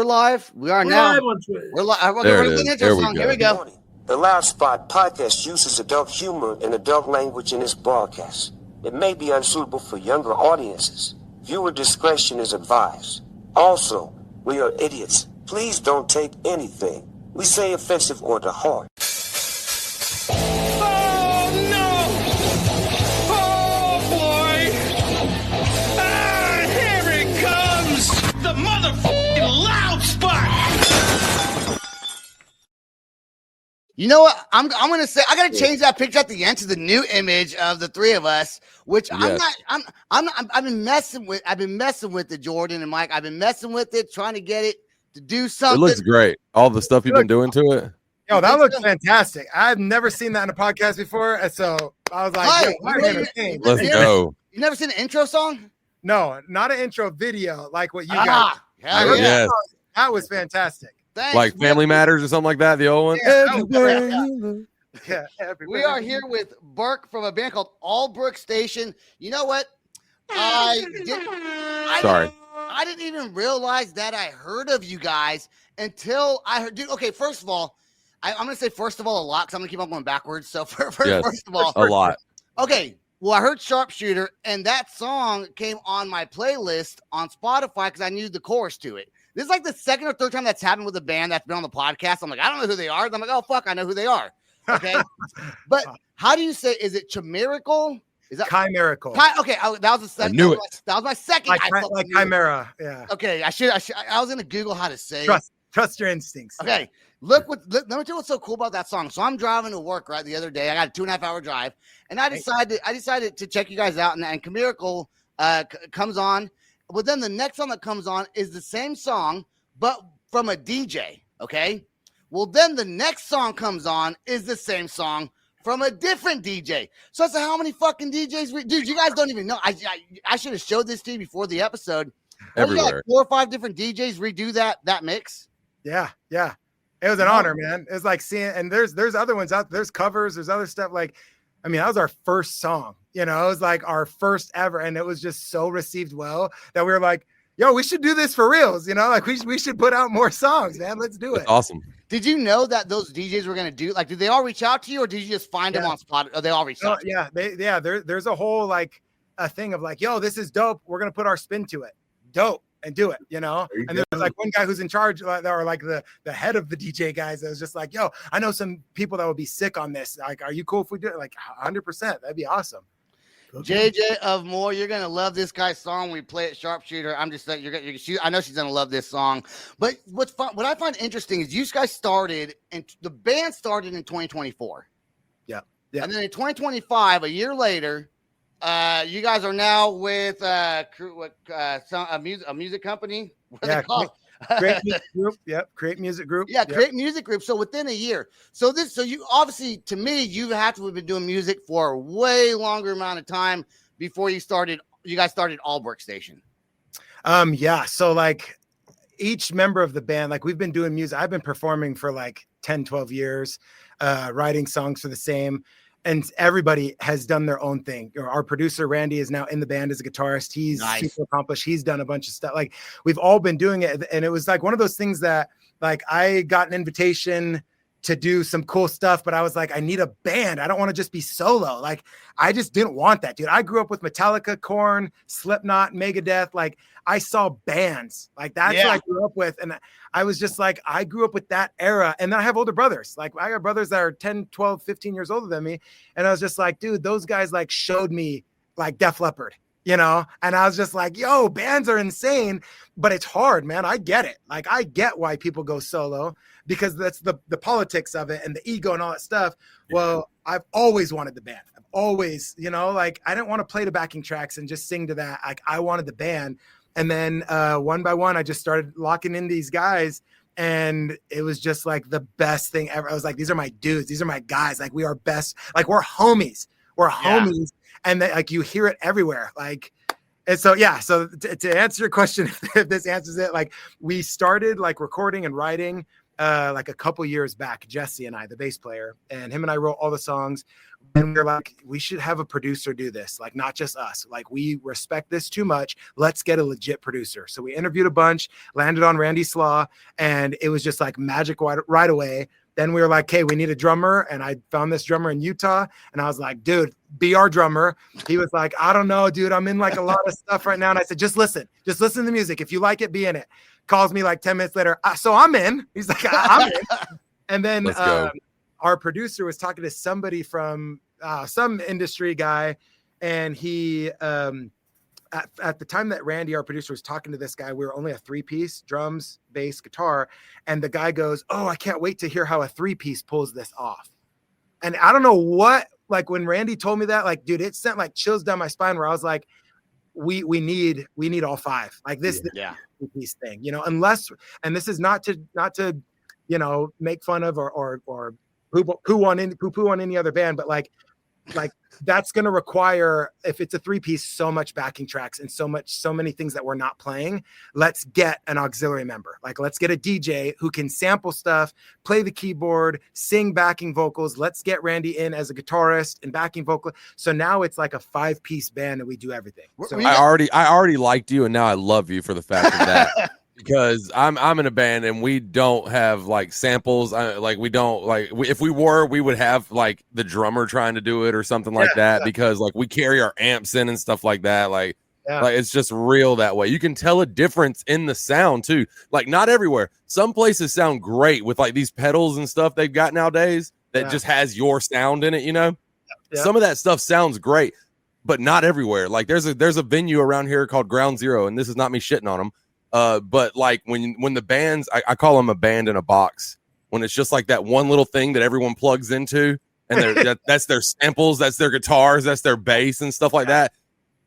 we're live. We are We're now. live on Twitch. We're live. There We're it the is. intro There we song. go. Here we go. The Loud Spot podcast uses adult humor and adult language in its broadcast. It may be unsuitable for younger audiences. Viewer discretion is advised. Also, we are idiots. Please don't take anything we say offensive or to heart. Oh no! Oh boy! Ah, here it comes! The motherfucking Loud Spot! You know what? I'm gonna say I gotta change that picture at the end to the new image of the three of us, which Yes. I've been messing with it, Jordan and Mike. I've been messing with it, trying to get it to do something. It looks great. All the stuff you've been doing to it. Yo, that looks fantastic. I've never seen that in a podcast before, and so I was like, Hi, yo, I'm you- entertained. Let's Yeah. go. You never seen an intro song? No, not an intro video like what you guys. Ah, I hell heard yeah. Yes. that was fantastic. Thanks. Like Family Matters or something like that. The old one. Yeah, that was Everywhere great. you look. Yeah, everywhere. We are here with Burke from a band called Allbrook Station. You know what? I didn't even realize that I heard of you guys until I heard. Dude, okay, first of all, I'm going to say first of all a lot because I'm going to keep on going backwards. So first of all, A lot. okay. Well, I heard Sharpshooter, and that song came on my playlist on Spotify because I knew the chorus to it. This is like the second or third time that's happened with a band that's been on the podcast. I'm like, I don't know who they are. And I'm like, oh, fuck, I know who they are. Okay. But how do you say, is it Chimerical? Is that Chimerical. Okay, that was the second. knew it. That was my second. Like, I fucking like knew it. chimera. Yeah. Okay, I was going to Google how to say it. Trust your instincts. Okay, let me tell you what's so cool about that song. So I'm driving to work right the other day. I got a 2.5 hour drive, and I decided to check you guys out. And Chimerical comes on, but then the next song that comes on is the same song, but from a DJ. Okay, well then the next song comes on is the same song from a different DJ. So I said, how many fucking DJs? Dude, you guys don't even know. I should have showed this to you before the episode. Everywhere. You got 4 or 5 different DJs redo that mix. Yeah. It was an honor, man. It was like seeing, and there's other ones out. There's covers. There's other stuff. Like, I mean, that was our first song. You know, it was like our first ever, and it was just so received well that we were like, yo, we should do this for reals. You know, like we should put out more songs, man. Let's do it. That's awesome. Did you know that those DJs were gonna do? Like, did they all reach out to you, or did you just find them on Spotify? Or they all reached out. To you? Yeah. There's a whole like a thing of like, yo, this is dope. We're gonna put our spin to it. Dope. And do it, you know. And there's like one guy who's in charge, or like the head of the DJ guys, that was just like, yo, I know some people that would be sick on this. Like, are you cool if we do it? Like, 100%. That'd be awesome. JJ of Moore, you're gonna love this guy's song. We play it Sharpshooter. I'm just saying, I know she's gonna love this song. But what I find interesting is you guys started, and the band started in 2024. Yeah. And then in 2025, a year later, you guys are now with a music company. What are they called? Create Music Group. Yep. Create Music Group. Yeah, Create Music Group. So within a year. So you obviously, to me, you have to have been doing music for a way longer amount of time before you guys started Allbrook Station. Yeah. So like each member of the band, like we've been doing music. I've been performing for like 10, 12 years, writing songs for the same. And everybody has done their own thing. Our producer, Randy, is now in the band as a guitarist. He's super accomplished. He's done a bunch of stuff. Like, we've all been doing it. And it was like one of those things that, like, I got an invitation to do some cool stuff, but I was like, I need a band. I don't want to just be solo. Like, I just didn't want that, dude. I grew up with Metallica, Korn, Slipknot, Megadeth. Like, I saw bands. Like, that's what I grew up with. And I was just like, I grew up with that era. And then I have older brothers. Like, I got brothers that are 10, 12, 15 years older than me. And I was just like, dude, those guys like showed me like Def Leppard, you know? And I was just like, yo, bands are insane, but it's hard, man. I get it. Like, I get why people go solo, because that's the politics of it and the ego and all that stuff. Well, I've always wanted the band. I've always, you know, like, I didn't want to play the backing tracks and just sing to that. Like, I wanted the band. And then one by one, I just started locking in these guys, and it was just like the best thing ever. I was like, these are my dudes. These are my guys. Like, we are best. Like, we're homies. We're homies. And then, like, you hear it everywhere. Like, and so, yeah. So to answer your question, if this answers it, like, we started like recording and writing like a couple years back, Jesse and I, the bass player, and him and I wrote all the songs. And we were like, we should have a producer do this, like not just us. Like we respect this too much. Let's get a legit producer. So we interviewed a bunch, landed on Randy Slaw, and it was just like magic right away. Then we were like, hey, we need a drummer. And I found this drummer in Utah. And I was like, dude, be our drummer. He was like, I don't know, dude. I'm in like a lot of stuff right now. And I said, just listen to the music. If you like it, be in it. Calls me like 10 minutes later. So I'm in. He's like, I'm in. And then our producer was talking to somebody from some industry guy. And he, at the time that Randy, our producer, was talking to this guy, we were only a 3-piece, drums, bass, guitar. And the guy goes, oh, I can't wait to hear how a 3-piece pulls this off. And I don't know what, like when Randy told me that, like, dude, it sent like chills down my spine where I was like, we need all 5. Like this 3-piece thing, you know, unless, and this is not to, you know, make fun of or poo-poo on any other band, but like that's going to require, if it's a 3-piece, so much backing tracks and so many things that we're not playing. Let's get an auxiliary member. Like let's get a DJ who can sample stuff, play the keyboard, sing backing vocals. Let's get Randy in as a guitarist and backing vocal. So now it's like a 5-piece band and we do everything. So I already liked you, and now I love you for the fact of that. Because I'm in a band and we don't have like samples. We don't like, if we were, we would have like the drummer trying to do it or something like that, because like we carry our amps in and stuff like that. Like it's just real that way. You can tell a difference in the sound too. Like not everywhere. Some places sound great with like these pedals and stuff they've got nowadays that just has your sound in it, you know? Some of that stuff sounds great, but not everywhere. Like there's a venue around here called Ground Zero, and this is not me shitting on them. But like when the bands, I call them a band in a box, when it's just like that one little thing that everyone plugs into, and that's their samples, that's their guitars, that's their bass and stuff like that.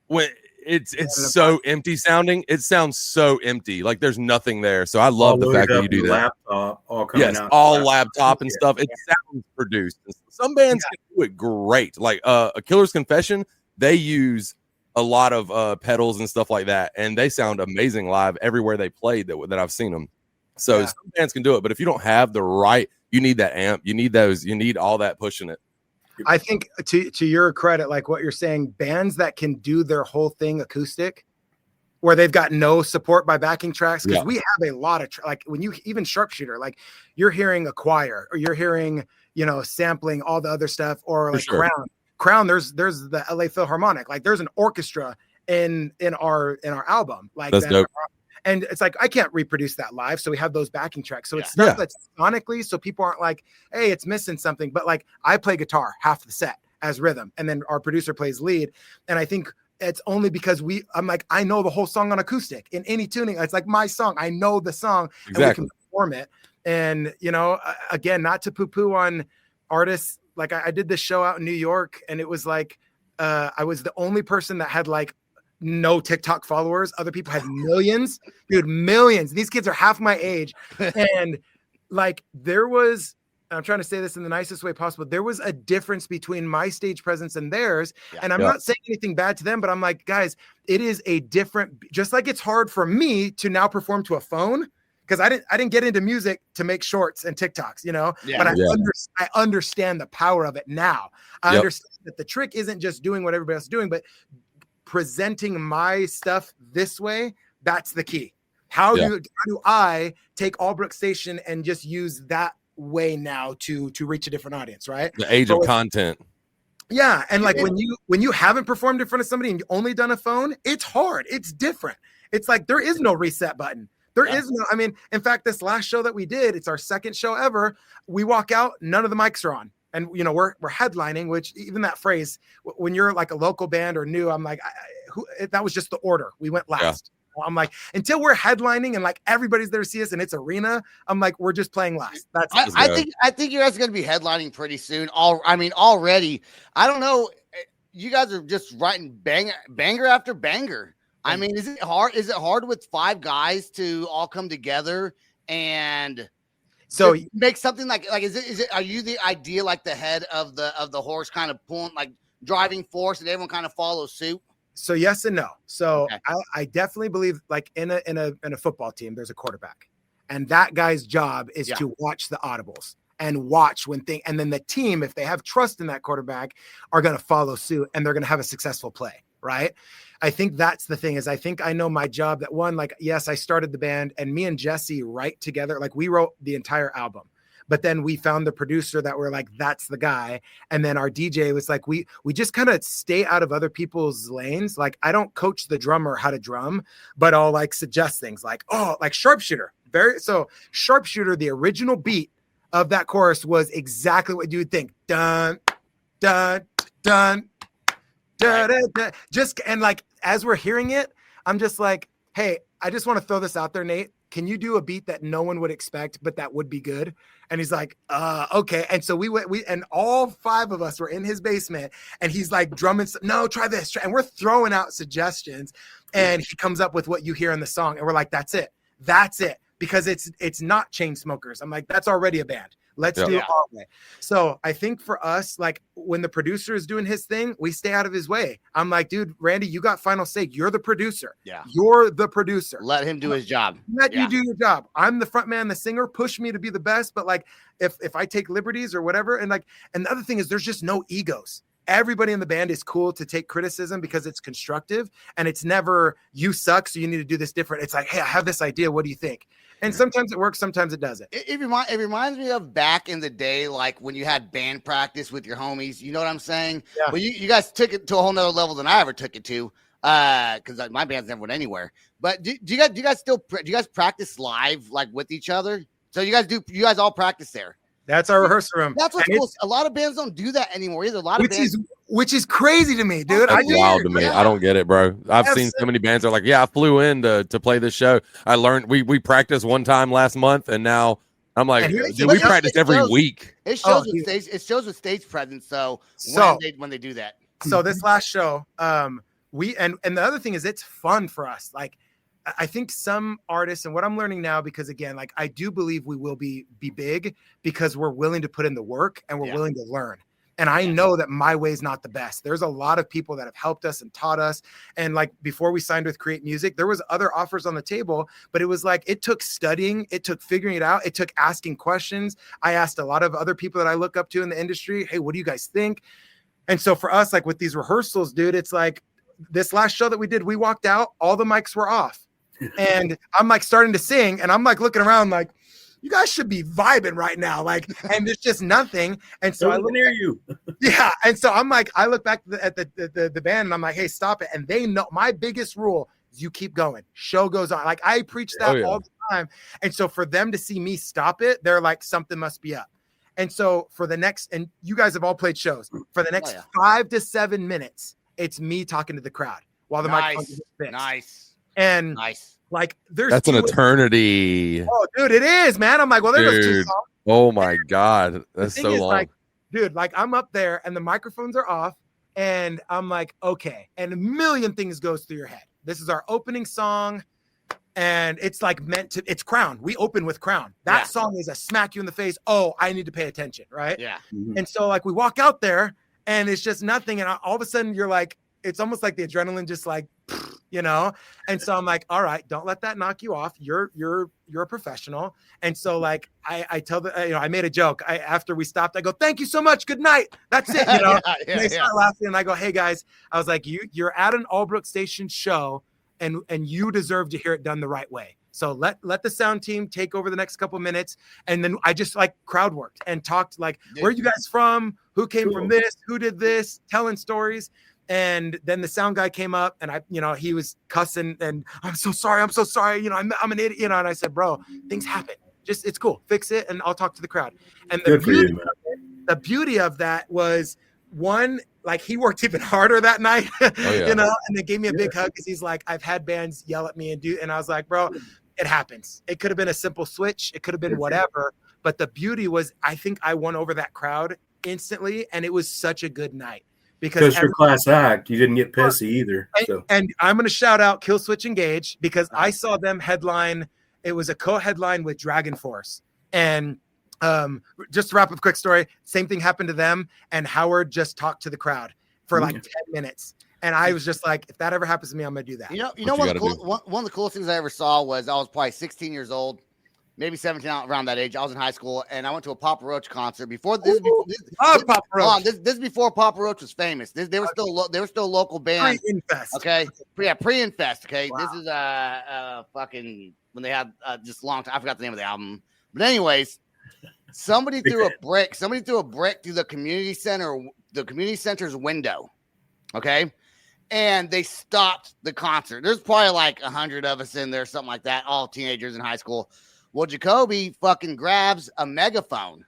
When it's so empty sounding, it sounds so empty. Like there's nothing there. So I love the fact that you do that. Laptop, all laptop and stuff. It sounds produced. Some bands can do it great. Like A Killer's Confession, they use a lot of pedals and stuff like that, and they sound amazing live everywhere they played that I've seen them. So some bands can do it, but if you don't have the right, you need that amp, you need all that pushing it. I think to your credit, like what you're saying, bands that can do their whole thing acoustic, where they've got no support by backing tracks, because we have a lot of like when you even Sharpshooter, like you're hearing a choir or you're hearing, you know, sampling all the other stuff, or like Crown, there's the LA Philharmonic, like there's an orchestra in our album, like that's dope. And it's like I can't reproduce that live, so we have those backing tracks. So it's stuff that's sonically, so people aren't like, hey, it's missing something. But like I play guitar half the set as rhythm, and then our producer plays lead. And I think it's only because I'm like, I know the whole song on acoustic in any tuning. It's like my song. I know the song, and we can perform it. And you know, again, not to poo-poo on artists. Like I did this show out in New York, and it was like I was the only person that had like no TikTok followers. Other people had millions, dude, millions. These kids are half my age. And like there was, I'm trying to say this in the nicest way possible, there was a difference between my stage presence and theirs. And I'm not saying anything bad to them, but I'm like, guys, it is a different, just like it's hard for me to now perform to a phone, because I didn't get into music to make shorts and TikToks, you know, but I understand the power of it now. I understand that the trick isn't just doing what everybody else is doing, but presenting my stuff this way. That's the key. How do I take Allbrook Station and just use that way now to reach a different audience, right? The age of content. Yeah. And like when you haven't performed in front of somebody and you only done a phone, it's hard. It's different. It's like there is no reset button. There is no, I mean, in fact, this last show that we did, it's our second show ever. We walk out, none of the mics are on. And, you know, we're headlining, which even that phrase, when you're like a local band or new, I'm like, that was just the order. We went last. Yeah. I'm like, until we're headlining and like everybody's there to see us and it's arena, I'm like, we're just playing last. That's I think you guys are going to be headlining pretty soon. Already. I don't know. You guys are just writing banger after banger. I mean, is it hard? Is it hard with 5 guys to all come together and so make something like is it are you the idea, like the head of the horse, kind of pulling, like driving force, and everyone kind of follows suit? So yes and no. So I definitely believe, like in a football team, there's a quarterback, And that guy's job is Yeah. to watch the audibles and watch and then the team, if they have trust in that quarterback, are going to follow suit and they're going to have a successful play. Right. I think that's the thing is I think I know my job that one, like, yes, I started the band and me and Jesse write together. Like we wrote the entire album, but then we found the producer that were like, that's the guy. And then our DJ was like, we just kind of stay out of other people's lanes. Like I don't coach the drummer how to drum, but I'll like suggest things like, oh, like Sharpshooter. So Sharpshooter, the original beat of that chorus was exactly what you would think. Dun, dun, dun, dun, dun, dun. Just, and like, as we're hearing it, I'm just like, hey, I just want to throw this out there, Nate. Can you do a beat that no one would expect, but that would be good? And he's like, okay. And so we and all 5 of us were in his basement and he's like drumming. No, try this. And we're throwing out suggestions and he comes up with what you hear in the song. And we're like, that's it. That's it. Because it's not Chainsmokers. I'm like, that's already a band. Let's do it our way. So I think for us, like when the producer is doing his thing, we stay out of his way. I'm like, dude, Randy, you got final say. You're the producer. Yeah. You're the producer. Let him do his job. Let you do your job. I'm the front man, the singer. Push me to be the best. But like, if I take liberties or whatever, and the other thing is there's just no egos. Everybody in the band is cool to take criticism because it's constructive and it's never you suck. So you need to do this different. It's like, hey, I have this idea. What do you think? And sometimes it works, sometimes it doesn't. It reminds me of back in the day, like when you had band practice with your homies. You know what I'm saying? Yeah. But you guys took it to a whole nother level than I ever took it to, because my band's never went anywhere. But do you guys practice live, like with each other? So you guys all practice there? That's our rehearsal room. That's what's cool. A lot of bands don't do that anymore either. A lot of bands, which is crazy to me, dude. That's wild to me. Yeah. I don't get it, bro. I've seen so many bands that are like, yeah, I flew in to play this show. I learned we practiced one time last month, and now I'm like, dude, we practice every week. It shows with stage presence. So when they do that. So this last show, we and the other thing is it's fun for us. Like I think some artists, and what I'm learning now, because again, like I do believe we will be big because we're willing to put in the work and we're willing to learn. And I know that my way is not the best. There's a lot of people that have helped us and taught us. And like before we signed with Create Music, there was other offers on the table, but it was like, it took studying, it took figuring it out. It took asking questions. I asked a lot of other people that I look up to in the industry, hey, what do you guys think? And so for us, like with these rehearsals, dude, it's like this last show that we did, we walked out, all the mics were off. And I'm like starting to sing and I'm like looking around like, you guys should be vibing right now. Like, and there's just nothing. And so I look near you. Yeah. And so I'm like, I look back at the band and I'm like, hey, stop it. And they know my biggest rule is you keep going. Show goes on. Like I preach that all the time. And so for them to see me stop it, they're like, something must be up. And so for the next, and you guys have all played shows, for the next 5 to 7 minutes, it's me talking to the crowd while the microphone is fixed. And like that's an eternity. Oh, dude, it is, man. I'm like, well, there's 2 songs. Oh my God. That's so long. Like, dude, like I'm up there and the microphones are off and I'm like, okay. And a million things goes through your head. This is our opening song. And it's like it's Crown. We open with Crown. That song is a smack you in the face. Oh, I need to pay attention. Right. Yeah. Mm-hmm. And so like we walk out there and it's just nothing. And all of a sudden you're like, it's almost like the adrenaline just like, you know? And so I'm like, all right, don't let that knock you off. You're a professional. And so like, I tell I made a joke. After we stopped, I go, thank you so much. Good night. That's it. You know, and they start laughing and I go, hey guys, I was like, you're at an Allbrook Station show and you deserve to hear it done the right way. So let the sound team take over the next couple minutes. And then I just like crowd worked and talked like, where are you guys from? Who came from this? Who did this? Telling stories. And then the sound guy came up and he was cussing and I'm so sorry. You know, I'm an idiot, you know, and I said, bro, things happen. Just, it's cool. Fix it. And I'll talk to the crowd. And the beauty of that was one, like he worked even harder that night, you know, and they gave me a big hug because he's like, I've had bands yell at me and I was like, bro, it happens. It could have been a simple switch. It could have been whatever. But the beauty was, I think I won over that crowd instantly. And it was such a good night. Because your class act, you didn't get pissy either. So. And I'm going to shout out Kill Switch Engage because I saw them headline. It was a co-headline with Dragon Force. And just to wrap up a quick story, same thing happened to them. And Howard just talked to the crowd for like 10 minutes. And I was just like, if that ever happens to me, I'm going to do that. You know one of the coolest things I ever saw was I was probably 16 years old. maybe 17 around that age. I was in high school, and I went to a Papa Roach concert before this. Papa Roach. This is before Papa Roach was famous. They were still they were still a local band. Pre-Infest. Okay, pre-Infest. Okay, Wow. this is fucking when they had just long time. I forgot the name of the album, but anyways, somebody threw a brick. Somebody threw a brick through the community center's window. Okay. And they stopped the concert. There's probably like 100 of us in there, something like that, all teenagers in high school. Well, Jacoby fucking grabs a megaphone,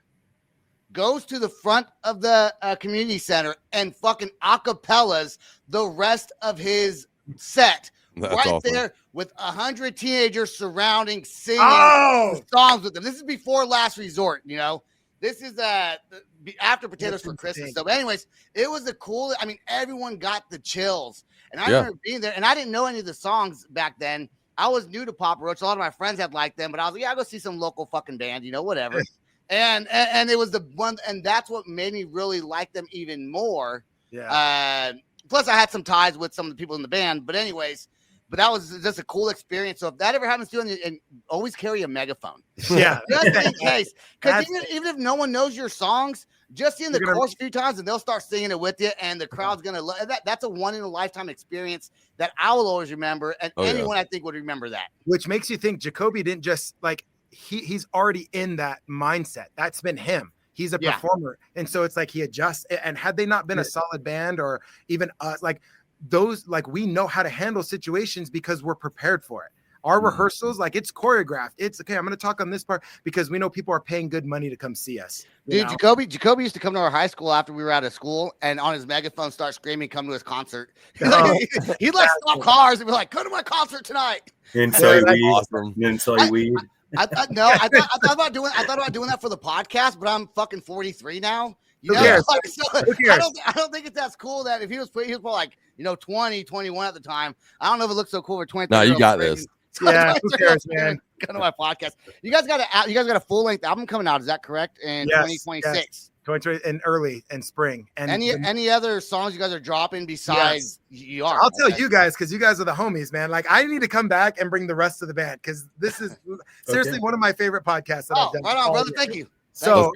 goes to the front of the community center, and fucking acapellas the rest of his set. That's right awesome. there with 100 teenagers surrounding, singing Oh! songs with them. This is before Last Resort, you know. This is after Potatoes for Christmas. So, anyways, it was a cool. I mean, everyone got the chills, and I remember being there. And I didn't know any of the songs back then. I was new to Papa Roach. A lot of my friends had liked them, but I was like, yeah, I'll go see some local fucking band, you know, whatever. and it was the one, and that's what made me really like them even more. Yeah. Plus, I had some ties with some of the people in the band. But anyways. But that was just a cool experience. So if that ever happens to you, and always carry a megaphone. Yeah. Just in case. Because even if no one knows your songs, just seeing the chorus a few times and they'll start singing it with you, and the crowd's going to love that. That's a one-in-a-lifetime experience that I will always remember. And anyone I think would remember that. Which makes you think Jacoby didn't just like, he's already in that mindset. That's been him. He's a performer. And so it's like he adjusts. And had they not been a solid band or even us, like, those, like, we know how to handle situations because we're prepared for it. Our rehearsals, like, it's choreographed. It's okay. I'm going to talk on this part because we know people are paying good money to come see us. Dude, Jacoby used to come to our high school after we were out of school, and on his megaphone start screaming, "Come to his concert." He'd like stop cars and be like, "Come to my concert tonight." And sell you weed. Awesome. And sell you weed. I thought about doing that for the podcast, but I'm fucking 43 now. You know, cares? like, so Who cares? I don't think it's as cool that if he was probably like, 20, 21 at the time. I don't know if it looks so cool for 23. No, you got this. Yeah, who cares, man? Come to my podcast. You guys got a full length album coming out. Is that correct? In 2026. Yes. 2020 in early and spring. And any other songs you guys are dropping besides you are? I'll tell you guys because you guys are the homies, man. Like, I need to come back and bring the rest of the band because this is seriously one of my favorite podcasts that I've done. Right on, brother. Thank you. So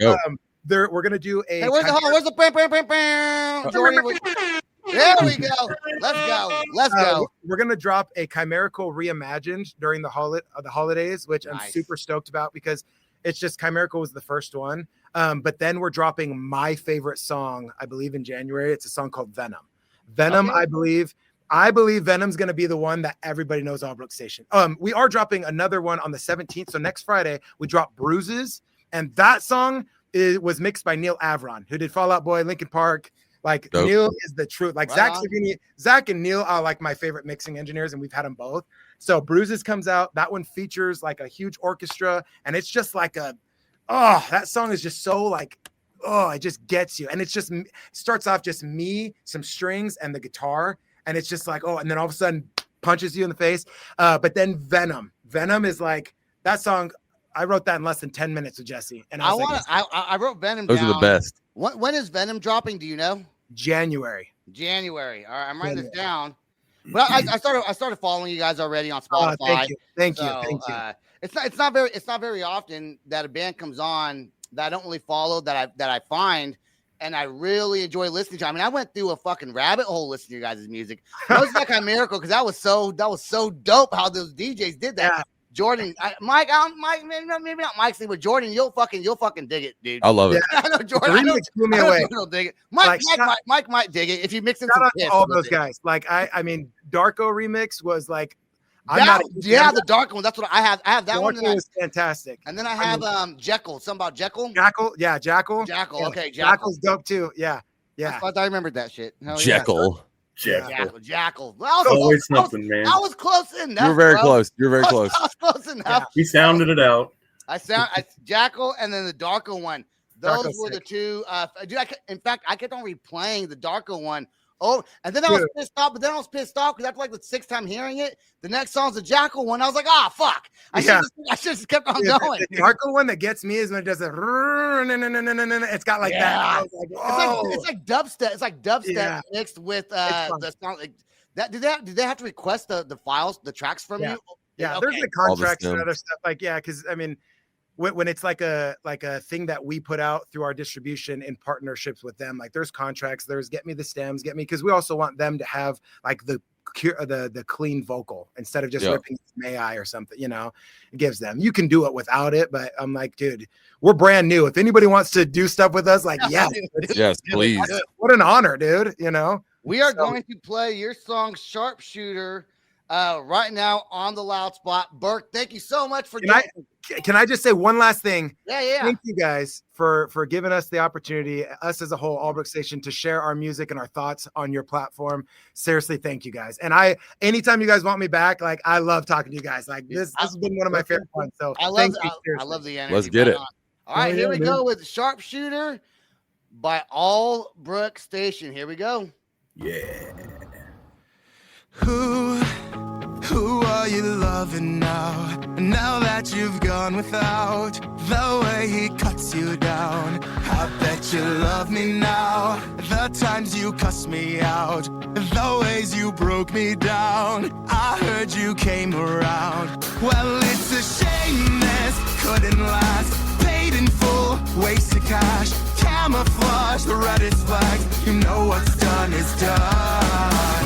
we're gonna do a. Hey, where's the bam? Jordy, there we go. Let's go. We're gonna drop a Chimerical reimagined during the holidays, which I'm super stoked about because it's just Chimerical was the first one. But then we're dropping my favorite song, I believe, in January. It's a song called Venom. I believe Venom's going to be the one that everybody knows Allbrook Station. We are dropping another one on the 17th. So next Friday, we drop Bruises. And that song was mixed by Neil Avron, who did Fall Out Boy, Linkin Park. Like, dope. Neil is the truth. Like, Zach and Neil are like my favorite mixing engineers, and we've had them both. So Bruises comes out. That one features like a huge orchestra. And it's just like that song is just so like, it just gets you. And it's just starts off just me, some strings, and the guitar. And it's just like, and then all of a sudden punches you in the face. But then Venom is like that song. I wrote that in less than 10 minutes with Jesse. And I wrote Venom Those down. are the best. When is Venom dropping? Do you know? January. All right, I'm writing this down. But I started following you guys already on Spotify. Thank you. It's not very often that a band comes on that I don't really follow that I find and I really enjoy listening to. I mean, I went through a fucking rabbit hole listening to your guys' music. It was like a miracle because that was so dope how those DJs did that. Yeah. Jordan, Mike, maybe not Mike, but Jordan, you'll fucking dig it, dude. I love it. I know Jordan. I'll dig it. Mike might dig it if you mix in some piss. All those guys. Like I mean, Darko remix was like. The dark one. That's what I have. I have that one. Darko was fantastic. And then I have Jekyll. Something about Jekyll. Jackal. Jackal. Yeah. Okay. Jackal's dope too. Yeah. I thought I remembered that shit. Jekyll. Jackal. Always something, man. I was close enough. You're very close. I was close enough. Yeah. He sounded it out. I Jackal and then the Darko one. Those were the two. Dude, in fact, I kept on replaying the Darko one. Oh, and then I was pissed off. But then I was pissed off because after like the 6th time hearing it, the next song's the Jackal one. I was like, fuck! I should just kept on going. The Darko one that gets me is when it does it. It's got like that. I was like, it's like dubstep. It's like dubstep mixed with the song. Like that. Did they have to request the files, the tracks from you? Yeah, there's the contracts and other stuff. Like, because I mean, when it's like a thing that we put out through our distribution in partnerships with them, like there's contracts, there's get me the stems, because we also want them to have like the clean vocal instead of just ripping May I or something, you know. It gives them, you can do it without it, but I'm like, dude, we're brand new. If anybody wants to do stuff with us, like, yes, please. What an honor, dude. You know, we are going to play your song Sharpshooter right now on the Loud Spot. Burke, thank you so much for Can I just say one last thing? Yeah. Thank you guys for giving us the opportunity, us as a whole, Allbrook Station, to share our music and our thoughts on your platform. Seriously, thank you guys. And anytime you guys want me back, like I love talking to you guys. Like this has been one of my favorite ones. So I love the energy. Let's get it. All right, here we go with Sharpshooter by Allbrook Station. Here we go. Yeah. Who are you loving now? Now that you've gone without, the way he cuts you down. I bet you love me now. The times you cussed me out, the ways you broke me down. I heard you came around. Well, it's a shame this couldn't last. Paid in full, wasted cash, camouflage the reddest flags. You know what's done is done.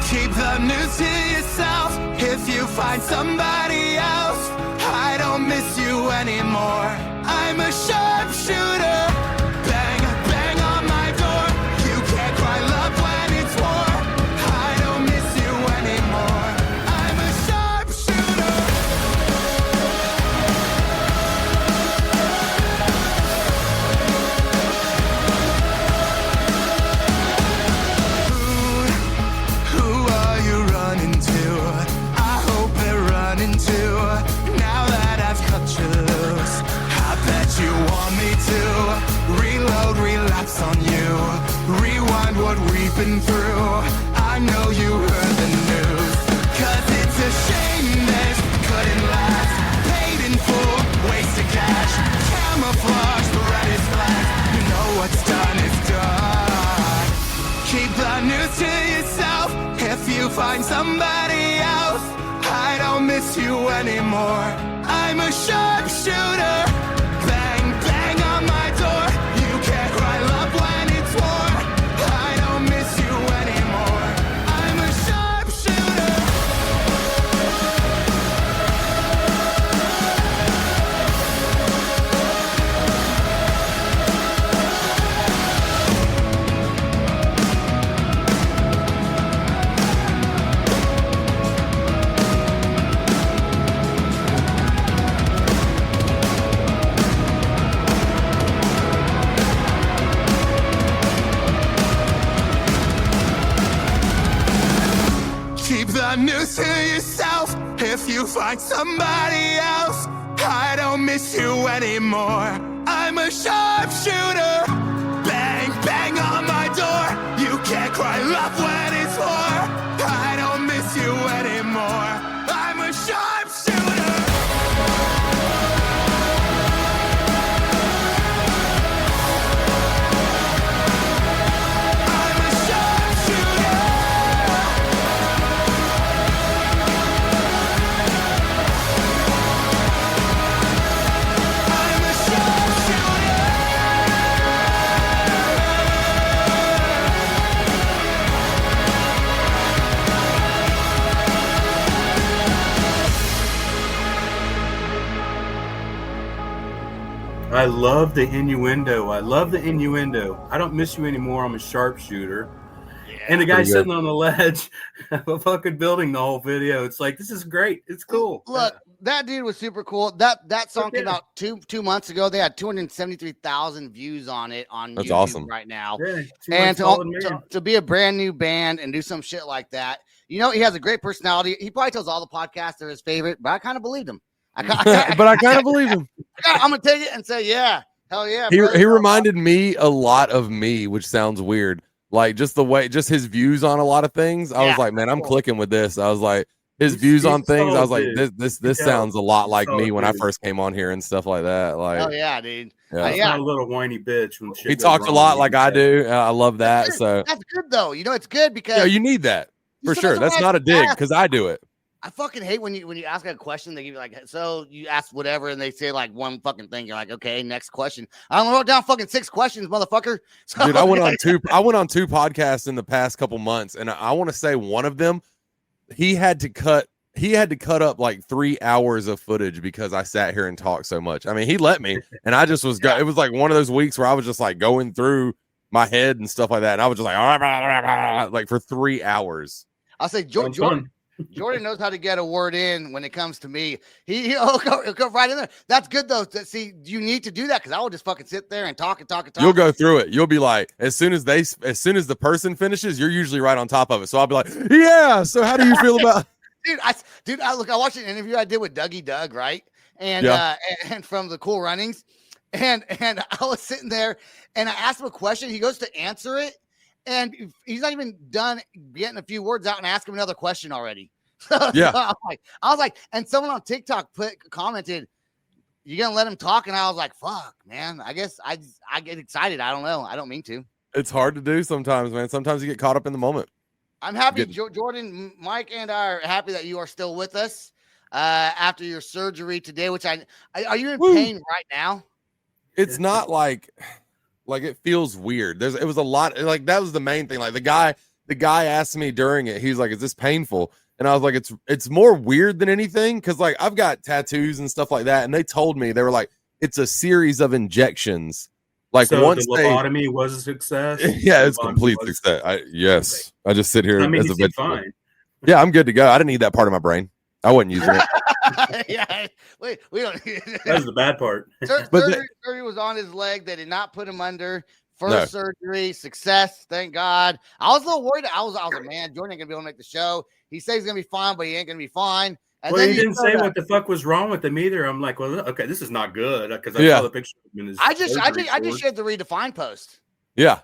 Keep the news to yourself. If you find somebody else, I don't miss you anymore. I'm a sharpshooter. Bang, bang on my door. You can't cry love when it's war. I don't miss you anymore. I'm a sharpshooter. Who are you running to? I hope they're running too. Now that I've cut you loose, I bet you want me to reload, relapse on you, rewind what we've been through. I know you heard the news, 'cause it's a shame this couldn't last. Paid in full, wasted cash, camouflage the reddest flag. You know what's done is done. Keep the news to yourself. If you find somebody else, I don't miss you anymore. I'm a sharpshooter. Bang, bang on my door. You can't cry love when it's war. I don't miss you anymore. I'm a sharpshooter. Keep the news to yourself. If you find somebody else, I don't miss you anymore. I'm a sharpshooter. Bang, bang on my door. You can't cry love when it's war. I don't miss you anymore. I'm a sharpshooter. I'm a sharpshooter. I'm a sharpshooter. I love the innuendo. I love the innuendo. I don't miss you anymore. I'm a sharpshooter. And the guy Pretty good. sitting on the ledge of a fucking building the whole video. It's like, this is great. It's cool. Look, that dude was super cool. That song came Yeah. out two months ago. They had 273,000 views on it on That's YouTube awesome. right now. Yeah, And solid man. to be a brand new band and do some shit like that, you know, he has a great personality. He probably tells all the podcasts they're his favorite, but I kind of believed him. But I kind of believe him. I'm gonna take it and say, yeah, hell yeah. He brother. he reminded me a lot of me, which sounds weird. Like just the way, just his views on a lot of things. I was like, man, I'm clicking with this. I was like, his views on things. I was like, this sounds a lot like me when I first came on here and stuff like that. Like, Oh yeah, dude. yeah. He's not a little whiny bitch. When shit He goes talks a wrong, lot he like can I say, do. I love that. So That's good though. You know, it's good because yeah, you need that for said sure. that's That's why not a dig I- because I do it. I fucking hate when you ask a question, they give you like, so you ask whatever, and they say like one fucking thing. You're like, okay, next question. I only wrote down fucking 6 questions, motherfucker. So, Dude, I went on two podcasts in the past couple months, and I want to say one of them, he had to cut up like 3 hours of footage because I sat here and talked so much. I mean, he let me, and I just was it was like one of those weeks where I was just like going through my head and stuff like that, and I was just like for 3 hours. I'll say Jordan knows how to get a word in when it comes to me. He'll go right in there. That's good though. See, you need to do that because I will just fucking sit there and talk and talk and talk. You'll go through it. You'll be like, as soon as the person finishes, you're usually right on top of it. So I'll be like, yeah. So how do you feel about? Dude, I watched an interview I did with Dougie Doug, right? And and from the Cool Runnings, and I was sitting there and I asked him a question. He goes to answer it. And he's not even done getting a few words out and ask him another question already. Yeah. So I was like, and someone on TikTok commented, "You gonna let him talk?" And I was like, "Fuck, man. I guess I get excited. I don't know. I don't mean to." It's hard to do sometimes, man. Sometimes you get caught up in the moment. I'm happy, Jordan, Mike, and I are happy that you are still with us after your surgery today. Which are you in pain right now? It's not like it feels weird. It was a lot. Like that was the main thing. Like the guy asked me during it. He's like, "Is this painful?" And I was like, "It's more weird than anything." Because like I've got tattoos and stuff like that, and they told me they were like, "It's a series of injections." Like so once the lobotomy was a success. Yeah, it's complete success. I just sit here I mean, as a vegetable. fine. Yeah, I'm good to go. I didn't need that part of my brain. I wasn't using it. Yeah, we don't. That's the bad part. Surgery was on his leg. They did not put him under. First surgery, success. Thank God. I was a little worried. I was like, man, Jordan ain't gonna be able to make the show. He says he's gonna be fine, but he ain't gonna be fine. And well, then he didn't say what the fuck was wrong with him either. I'm like, well, okay, this is not good because I saw the picture of him in his I just shared the redefined post. Yeah.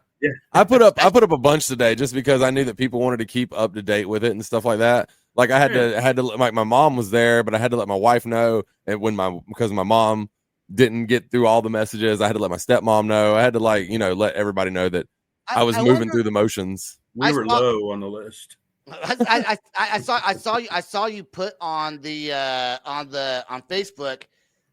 I put up a bunch today just because I knew that people wanted to keep up to date with it and stuff like that. Like I had to like my mom was there, but I had to let my wife know, and because my mom didn't get through all the messages, I had to let my stepmom know. I had to let everybody know that I was moving through the motions. We were low on the list. I saw you put on on Facebook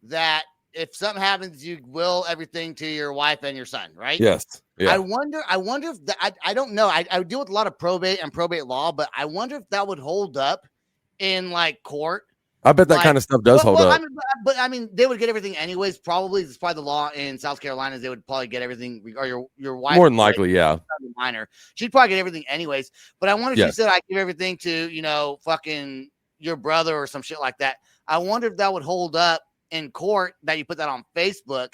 that if something happens, you will everything to your wife and your son, right? Yes. Yeah. I wonder if I don't know. I deal with a lot of probate and probate law, but I wonder if that would hold up in like court. I bet that kind of stuff does hold up. I mean, they would get everything anyways. Probably it's probably the law in South Carolina. They would probably get everything, or your wife. More than likely, yeah. Minor, she'd probably get everything anyways. But I wonder if you said I give everything to fucking your brother or some shit like that. I wonder if that would hold up in court that you put that on Facebook.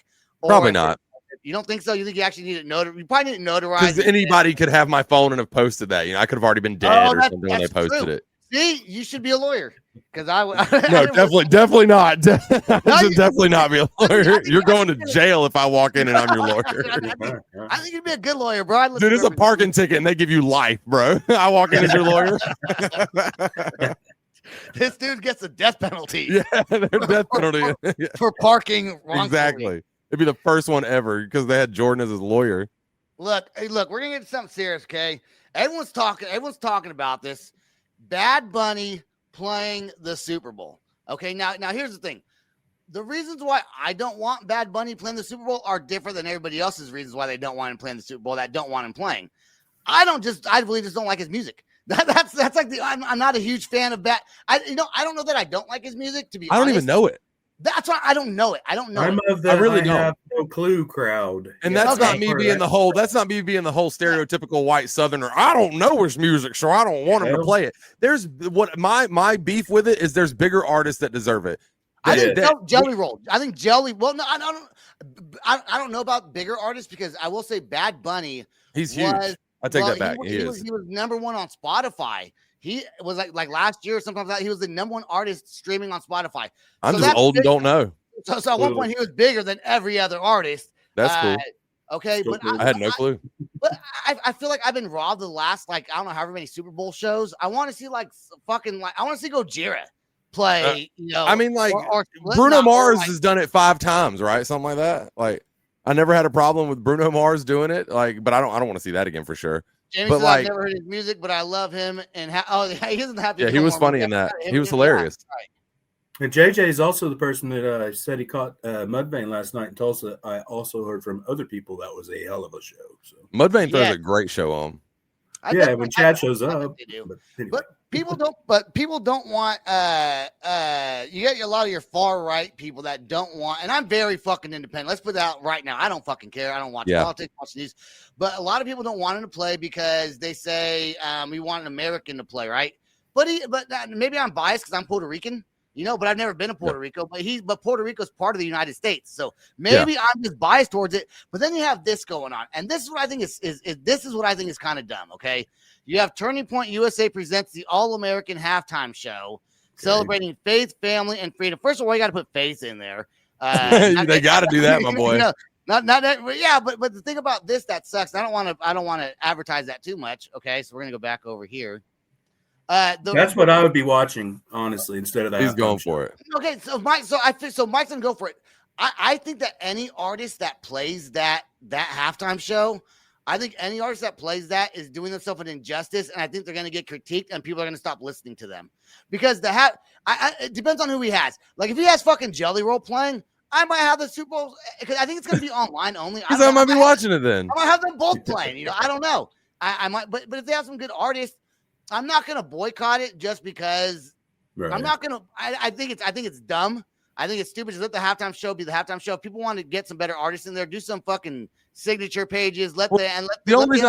Probably not. You don't think so? You think you actually need it notarized? You probably need it notarized. Because anybody could have my phone and have posted that. I could have already been dead or something when they posted it. See, you should be a lawyer because I would. No, definitely not. I should definitely not be a lawyer. You're going to jail if I walk in and I'm your lawyer. I think you'd be a good lawyer, bro. Dude, it's a parking ticket and they give you life, bro. I walk in as your lawyer. This dude gets a death penalty. Yeah, death penalty for parking wrongfully. Exactly. It'd be the first one ever because they had Jordan as his lawyer. Look, we're gonna get something serious, okay? Everyone's talking about this. Bad Bunny playing the Super Bowl. Okay, now here's the thing. The reasons why I don't want Bad Bunny playing the Super Bowl are different than everybody else's reasons why they don't want him playing the Super Bowl that don't want him playing. I really just don't like his music. That's like I'm not a huge fan of Bad. I don't know that I don't like his music, to be honest. I don't even know it. That's why I don't know it. I don't know. I'm of the I really don't have no clue crowd. And that's not me being the whole stereotypical white southerner. I don't know his music, so I don't want him to play it. There's what my beef with it is there's bigger artists that deserve it. I think Jelly Roll. I think Jelly. Well, no, I don't know about bigger artists because I will say Bad Bunny. He's huge. I take that back. He was number one on Spotify. He was like last year or something like that. He was the number one artist streaming on Spotify. I'm just old and don't know. So at one point he was bigger than every other artist. That's cool. Okay, but I had no clue. But I feel like I've been robbed the last I don't know however many Super Bowl shows. I want to see I want to see Gojira play. I mean, or Bruno Mars has done it 5 times, right? Something like that. Like I never had a problem with Bruno Mars doing it. But I don't want to see that again for sure. Jamie But says like, I've never heard his music, but I love him. And he doesn't have to. yeah, he was funny in that. He was hilarious. And JJ is also the person that said he caught Mudvayne last night in Tulsa. I also heard from other people that was a hell of a show. So Mudvayne throws a great show on. when Chad shows up. But people don't. But people don't want. You get a lot of your far right people that don't want. And I'm very fucking independent. Let's put that out right now. I don't fucking care. I don't watch politics, watch news. But a lot of people don't want him to play because they say we want an American to play, right? But maybe I'm biased because I'm Puerto Rican. But I've never been to Puerto Rico. But Puerto Rico is part of the United States, so maybe I'm just biased towards it. But then you have this going on, and this is what I think is kind of dumb. Okay, you have Turning Point USA presents the All American Halftime Show, celebrating faith, family, and freedom. First of all, you got to put faith in there. They got to do that, my boy. Not that, but the thing about this that sucks. I don't want to advertise that too much. Okay, so we're gonna go back over here. That's what I would be watching, honestly, instead of that. He's going for it. Okay, so Mike's gonna go for it. I think that any artist that plays that halftime show, I think any artist that plays that is doing themselves an injustice, and I think they're gonna get critiqued, and people are gonna stop listening to them because it depends on who he has. Like if he has fucking Jelly Roll playing, I might have the Super Bowl because I think it's gonna be online only. Because I might be watching it then. I might have them both playing. I don't know. I might, but if they have some good artists. I'm not gonna boycott it just because I'm not gonna. I think it's dumb. I think it's stupid. Just let the halftime show be the halftime show. If people want to get some better artists in there, do some fucking signature pages. The only reason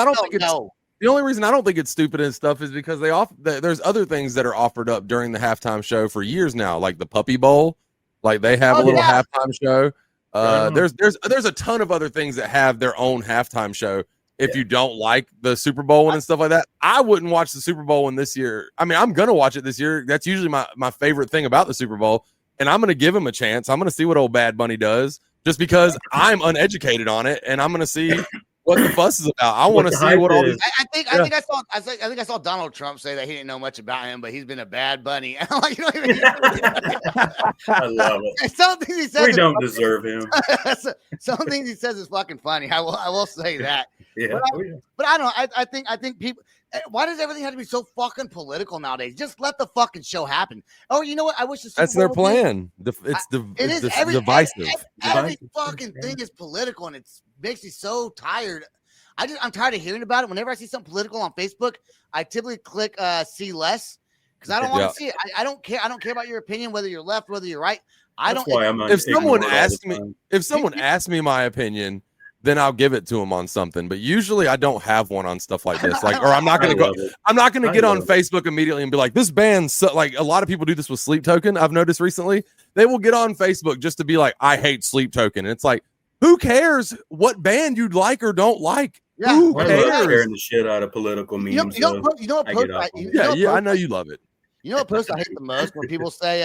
I don't think it's stupid and stuff is because there's other things that are offered up during the halftime show for years now, like the Puppy Bowl. Like they have a little halftime show. There's a ton of other things that have their own halftime show. If you don't like the Super Bowl one and stuff like that, I wouldn't watch the Super Bowl one this year. I mean, I'm going to watch it this year. That's usually my favorite thing about the Super Bowl. And I'm going to give him a chance. I'm going to see what old Bad Bunny does just because I'm uneducated on it. And I'm going to see what the fuss is about. I want to see what all these. I think I saw Donald Trump say that he didn't know much about him, but he's been a Bad Bunny. I love it. Some things he says we don't deserve him. Some things he says is fucking funny. I will say that. Yeah, but I don't know. I think people. Why does everything have to be so fucking political nowadays? Just let the fucking show happen. Oh, you know what? I wish the Super that's Bowl their plan. It's divisive. Every fucking thing is political, and it makes me so tired. I'm tired of hearing about it. Whenever I see something political on Facebook, I typically click see less because I don't want to see it. I don't care. I don't care about your opinion, whether you're left, whether you're right. If someone asks me my opinion, then I'll give it to them on something. But usually I don't have one on stuff like this. Like, or I'm not going to get on Facebook immediately and be like, this band, like a lot of people do this with Sleep Token. I've noticed recently they will get on Facebook just to be like, I hate Sleep Token. And it's like, who cares what band you'd like or don't like? Yeah. Who I cares? love sharing the shit out of political memes. I know you love it. You know what post I hate the most? When people say,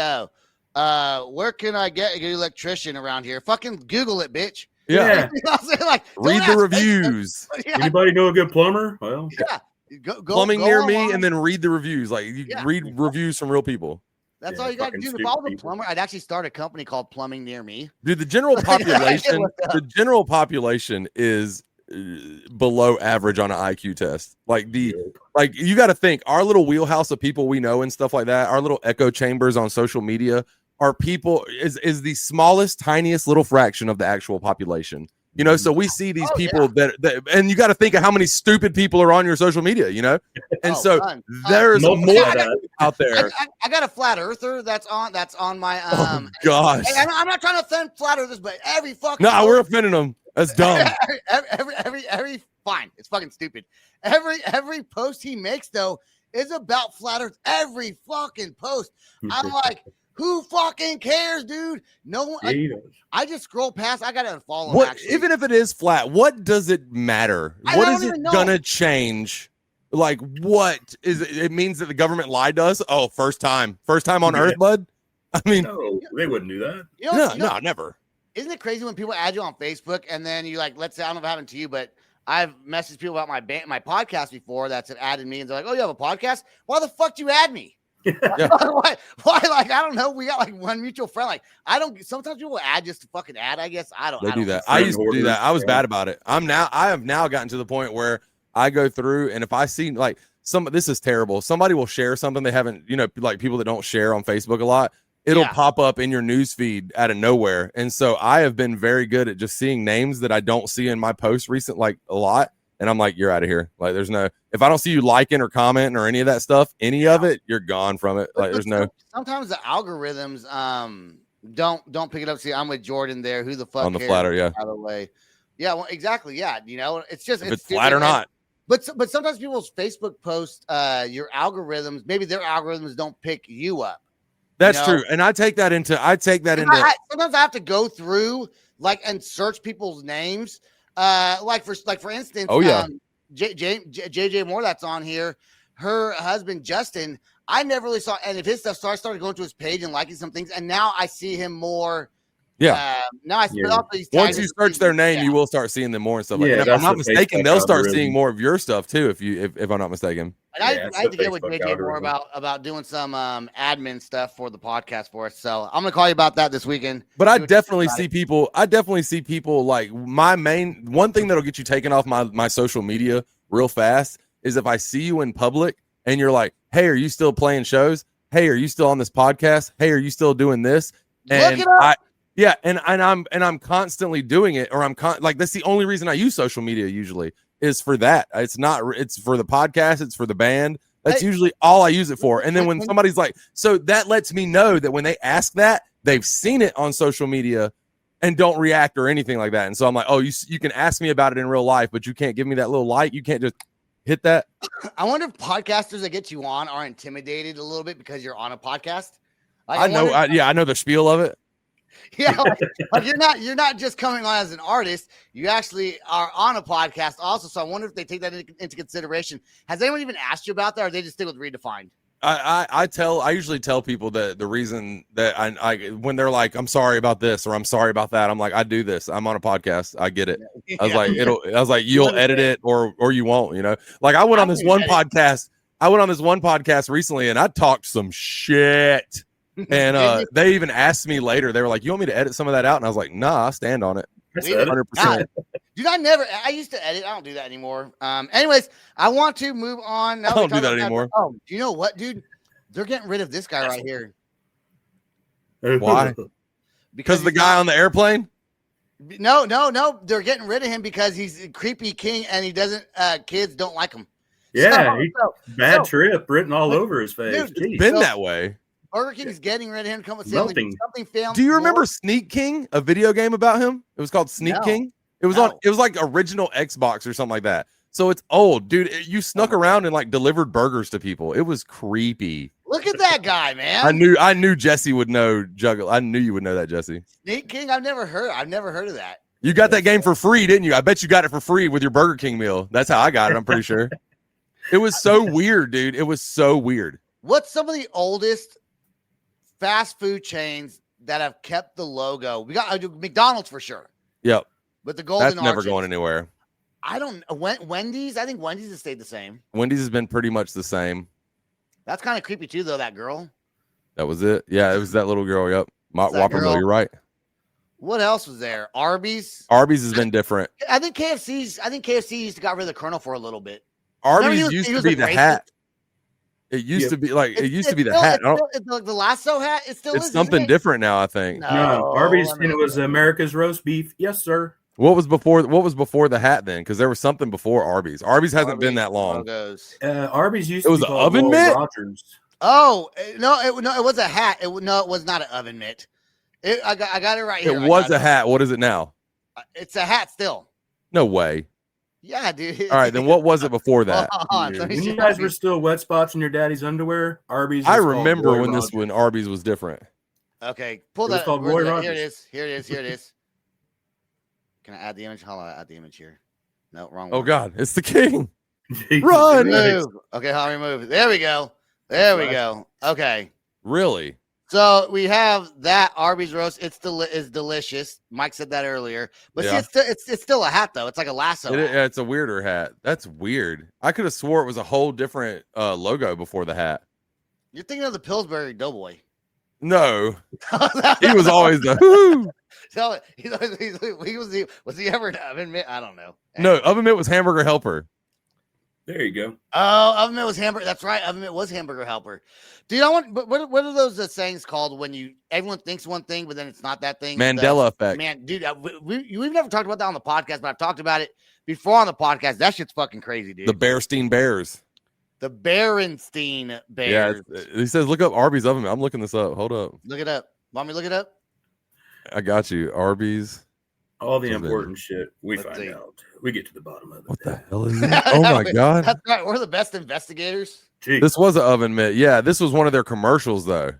where can I get an electrician around here? Fucking Google it, bitch. Yeah. You know what I'm saying? Like, read the reviews. Anybody know a good plumber? Well, plumbing near me, and then read the reviews. Like you read reviews from real people. That's all you got to do. If I was a plumber, I'd actually start a company called Plumbing Near Me. Dude, the general population is below average on an IQ test. Like you got to think our little wheelhouse of people we know and stuff like that. Our little echo chambers on social media. Are people is the smallest, tiniest little fraction of the actual population, so we see these people that and you got to think of how many stupid people are on your social media, and there's more out there. I got a flat earther that's on my gosh, I'm not trying to offend flat earthers, but every fucking we're offending them. That's dumb. every fine, it's fucking stupid. Every post he makes though is about flat earth. Every fucking post, I'm like. Who fucking cares, dude? No one. I just scroll past. I gotta unfollow. What? Even if it is flat, what does it matter? What is it gonna change? Like, what is it? It means that the government lied to us. Oh, first time on Earth, bud. I mean, no, they wouldn't do that. No, never. Isn't it crazy when people add you on Facebook and then you like? Let's say I don't know if it happened to you, but I've messaged people about my podcast before that's added me and they're like, "Oh, you have a podcast? Why the fuck do you add me?" Why? Like, I don't know. We got like one mutual friend. Like, I don't. Sometimes people add just to fucking add. I guess I don't. They do that. I used to do that. I was bad about it. I have now gotten to the point where I go through, and if I see like this is terrible. Somebody will share something they haven't, like people that don't share on Facebook a lot. It'll pop up in your news feed out of nowhere. And so I have been very good at just seeing names that I don't see in my posts recent, like a lot. And I'm like, you're out of here. Like if I don't see you liking or commenting or any of that stuff, of it, you're gone from it. Like sometimes the algorithms, don't pick it up. See, I'm with Jordan there. Who the fuck on the cares, flatter? Yeah. By the way. Yeah, well, exactly. Yeah. It's just, if it's flat or not. But sometimes people's Facebook posts, your algorithms, maybe their algorithms don't pick you up. That's true. And I take that into sometimes I have to go through and search people's names. For instance, JJ Moore that's on here, her husband Justin, I never really saw any of his stuff. So I started going to his page and liking some things, and now I see him more. Yeah. Now I split off these. Once you search their name, you will start seeing them more and stuff like that. If I'm not mistaken, they'll start seeing more of your stuff too. If I'm not mistaken. And I had to get with JJ more about doing some admin stuff for the podcast for us. So I'm gonna call you about that this weekend. But I definitely see people. Like one thing that'll get you taken off my social media real fast is if I see you in public and you're like, "Hey, are you still playing shows? Hey, are you still on this podcast? Hey, are you still doing this?" And look it up. Yeah, and I'm constantly doing it, or that's the only reason I use social media usually is for that. It's for the podcast, it's for the band. That's usually all I use it for. And then when somebody's like, so that lets me know that when they ask that, they've seen it on social media and don't react or anything like that. And so I'm like, oh, you can ask me about it in real life, but you can't give me that little like. You can't just hit that. I wonder if podcasters that get you on are intimidated a little bit because you're on a podcast. I know the spiel of it. Yeah, like you're not just coming on as an artist. You actually are on a podcast also. So I wonder if they take that into consideration. Has anyone even asked you about that, or they just stick with Redefined? I usually tell people that the reason that I when they're like, I'm sorry about this or I'm sorry about that, I'm like, I do this. I'm on a podcast. I get it. I was like, you'll edit it or you won't. Like I went on this one podcast. I went on this one podcast recently and I talked some shit. And they even asked me later. They were like, "You want me to edit some of that out?" And I was like, "Nah, I stand on it, 100%." Dude, I used to edit. I don't do that anymore. Anyways, I want to move on. Now I don't do that anymore. Oh, do you know what, dude? They're getting rid of this guy right here. Why? Because the guy on the airplane? No. They're getting rid of him because he's a creepy king and he doesn't. Kids don't like him. Yeah, bad trip written all over his face. Dude, it's been that way. Burger King's getting rid of him. Come with something. Do you remember Sneak King? A video game about him? It was called Sneak King. It was It was like original Xbox or something like that. So it's old, dude. You snuck around and like delivered burgers to people. It was creepy. Look at that guy, man. I knew Jesse would know Juggle. I knew you would know that, Jesse. Sneak King. I've never heard of that. You got that game for free, didn't you? I bet you got it for free with your Burger King meal. That's how I got it. I'm pretty sure. It was so weird, dude. It was so weird. What's some of the oldest fast food chains that have kept the logo? We got McDonald's for sure. Yep. But the golden That's never going anywhere. I don't know. Wendy's, I think Wendy's has stayed the same. Wendy's has been pretty much the same. That's kind of creepy too, though, that girl. That was it. Yeah, it was that little girl. Yep. Whopper Mill, you're right. What else was there? Arby's has been different. I think KFC used to got rid of the Colonel for a little bit. Arby's used to be the hat. It used to be like it used to be the hat. It's like the lasso hat. It's something different now, I think. No, Arby's, and it was America's roast beef. Yes, sir. What was before the hat then? Because there was something before Arby's. Arby's hasn't been that long. Arby's used to be called oven mitt. Rogers. Oh no, it was a hat. It was not an oven mitt. I got it right here. It was a hat. What is it now? It's a hat still. No way. Yeah, dude. All right, then what was it before that? When you guys were still wet spots in your daddy's underwear, Arby's. I remember when Arby's was different. Okay, pull that. Here it is. Can I add the image? Hold on, add the image here. No, wrong one. Oh God, it's the king. Run! Move. Okay, how do we move? There we go. We go. Okay. Really? So we have that Arby's roast. It's delicious. Mike said that earlier, but see, it's still a hat though. It's like a lasso. It's a weirder hat. That's weird. I could have swore it was a whole different logo before the hat. You're thinking of the Pillsbury Doughboy. No, he was always the whoo. So was he ever an oven mitt? I don't know. No, oven mitt was Hamburger Helper. There you go. Oh, Oven Mitt was hamburger. That's right. Oven Mitt was Hamburger Helper. Dude, I want. But what are those sayings called when everyone thinks one thing, but then it's not that thing? Mandela effect. Man, dude, we've never talked about that on the podcast, but I've talked about it before on the podcast. That shit's fucking crazy, dude. The Bearstein Bears. The Berenstein Bears. Yeah, he says look up Arby's Oven Mitt. I'm looking this up. Hold up. Look it up. Want me to look it up? I got you. Arby's. All the Something. important shit we Let's find see. out. We get to the bottom of it. What the hell is that? Oh my god. That's right. We're the best investigators. Gee. This was an Oven Mitt. Yeah, this was one of their commercials though.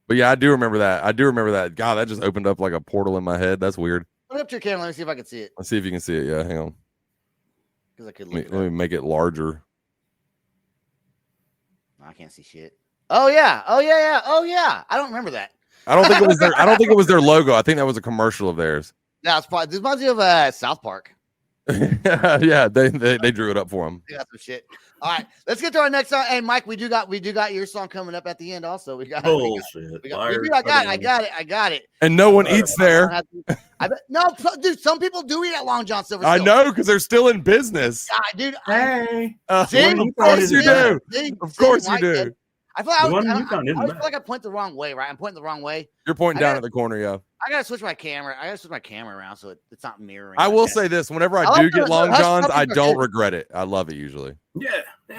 But yeah, I do remember that. God, that just opened up like a portal in my head. That's weird. Put it up to your camera. Let me see if I can see it. Let's see if you can see it. Yeah, hang on. Because I could Let me, look it let me up. make it larger. No, I can't see shit. Oh yeah. Oh yeah. Oh yeah. I don't remember that. I don't think it was their. I don't think it was their logo. I think that was a commercial of theirs. No, it's probably this reminds me of South Park. Yeah, they drew it up for him. They got some shit. All right, let's get to our next song. Hey, Mike, we do got your song coming up at the end. Also, we got. Bullshit. I got it. And no one eats there. I bet, no, dude. Some people do eat at Long John Silver. I still. know because they're still in business. God, dude. Hey. See? Of course you do. Of course you do. I feel like The one you I found isn't always bad. feel like I point the wrong way, right? I'm pointing the wrong way. You're pointing I down got- at the corner, yeah. I gotta switch my camera. around so it's not mirroring. I will say this: whenever I I do like get the Long Hush Johns, I Puppies are don't good. regret it. I love it usually. Yeah. They're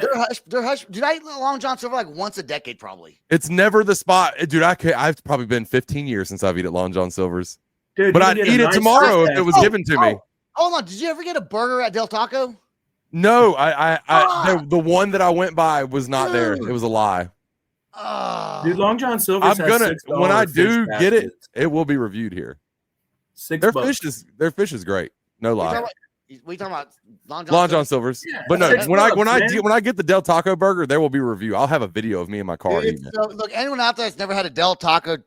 hush. Dude, I eat Long John Silver like once a decade, probably. It's never the spot, dude. I've probably been 15 years since I've eaten at Long John Silver's, Dude, but you I'd get a eat it nice tomorrow if size it was pack. given to me. Hold on. Did you ever get a burger at Del Taco? No, the one that I went by was not there. It was a lie. Oh, Dude, Long John Silver's I'm has gonna $6 when I fish do get it, baskets. it will be reviewed here. $6. Their fish is great. No lie. we talking about Long John. Long John Silver? Silver's. Yeah, But no, $6, when I get the Del Taco burger, there will be a review. I'll have a video of me in my car Dude, eating it. so, look, anyone out there that's never had a Del Taco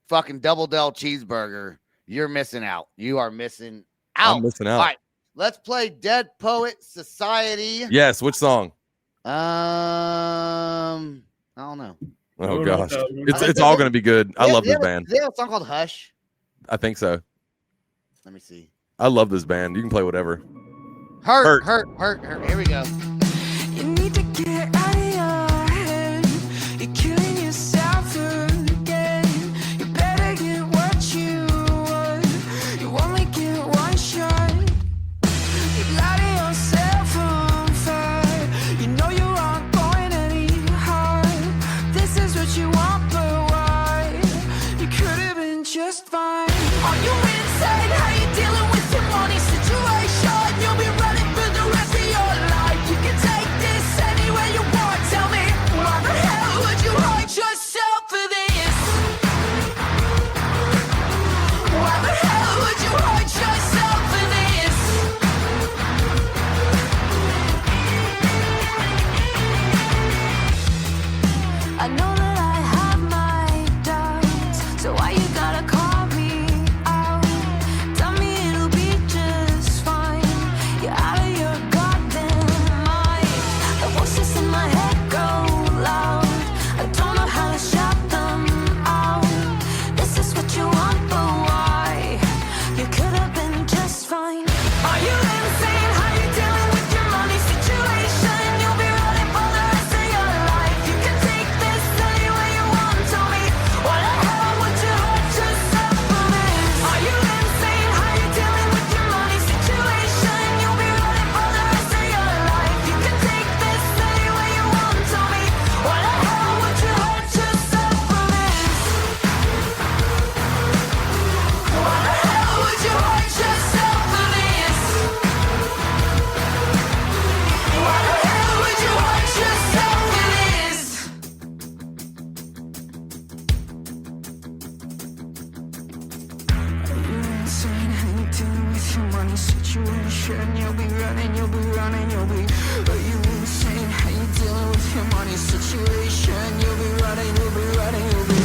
fucking double Del cheeseburger, you're missing out. You are missing out. I'm missing out. All right, let's play Dead Poet Society. Yes, which song? I don't know. Oh No, gosh. no. It's all gonna be good. I love this band. They have a song called Hush. I think so. Let me see. I love this band. You can play whatever. Hurt. Here we go. You need to get out of your head. You're killing yourself again. You better get what you want. You only get one shot. You light yourself on fire. You know you aren't going any hard. This is what you want, but why? You could have been just fine. Are you insane? How you dealing with your money situation? You'll be running for the rest of your life. You can take this anywhere you want. Tell me, why the hell would you hurt yourself for this? Why the hell would you hurt yourself for this? I know that I have my doubts, so why you gotta call me out? Tell me it'll be just fine. You're out of your goddamn mind. The voices in my head go loud. I don't know how to shut them out. This is what you want, but why? You could have been just fine. Are you insane? How you dealing with your money situation? You'll be running for the rest of your life. You can take this anywhere you want. Tell me, why the hell would you hurt yourself for this? Are you insane? How you dealing with your money situation? You'll be running for the rest of your life. You can take this anywhere you want. Tell me, why the hell would you hurt yourself for this? Why the hell would you hurt yourself for this? Why the hell would you hurt yourself for this? Are you insane? How you dealing with your money situation? You'll be running, you'll be running, you'll be. Are you insane? How you dealing with your money situation? You'll be running, you'll be running, you'll be.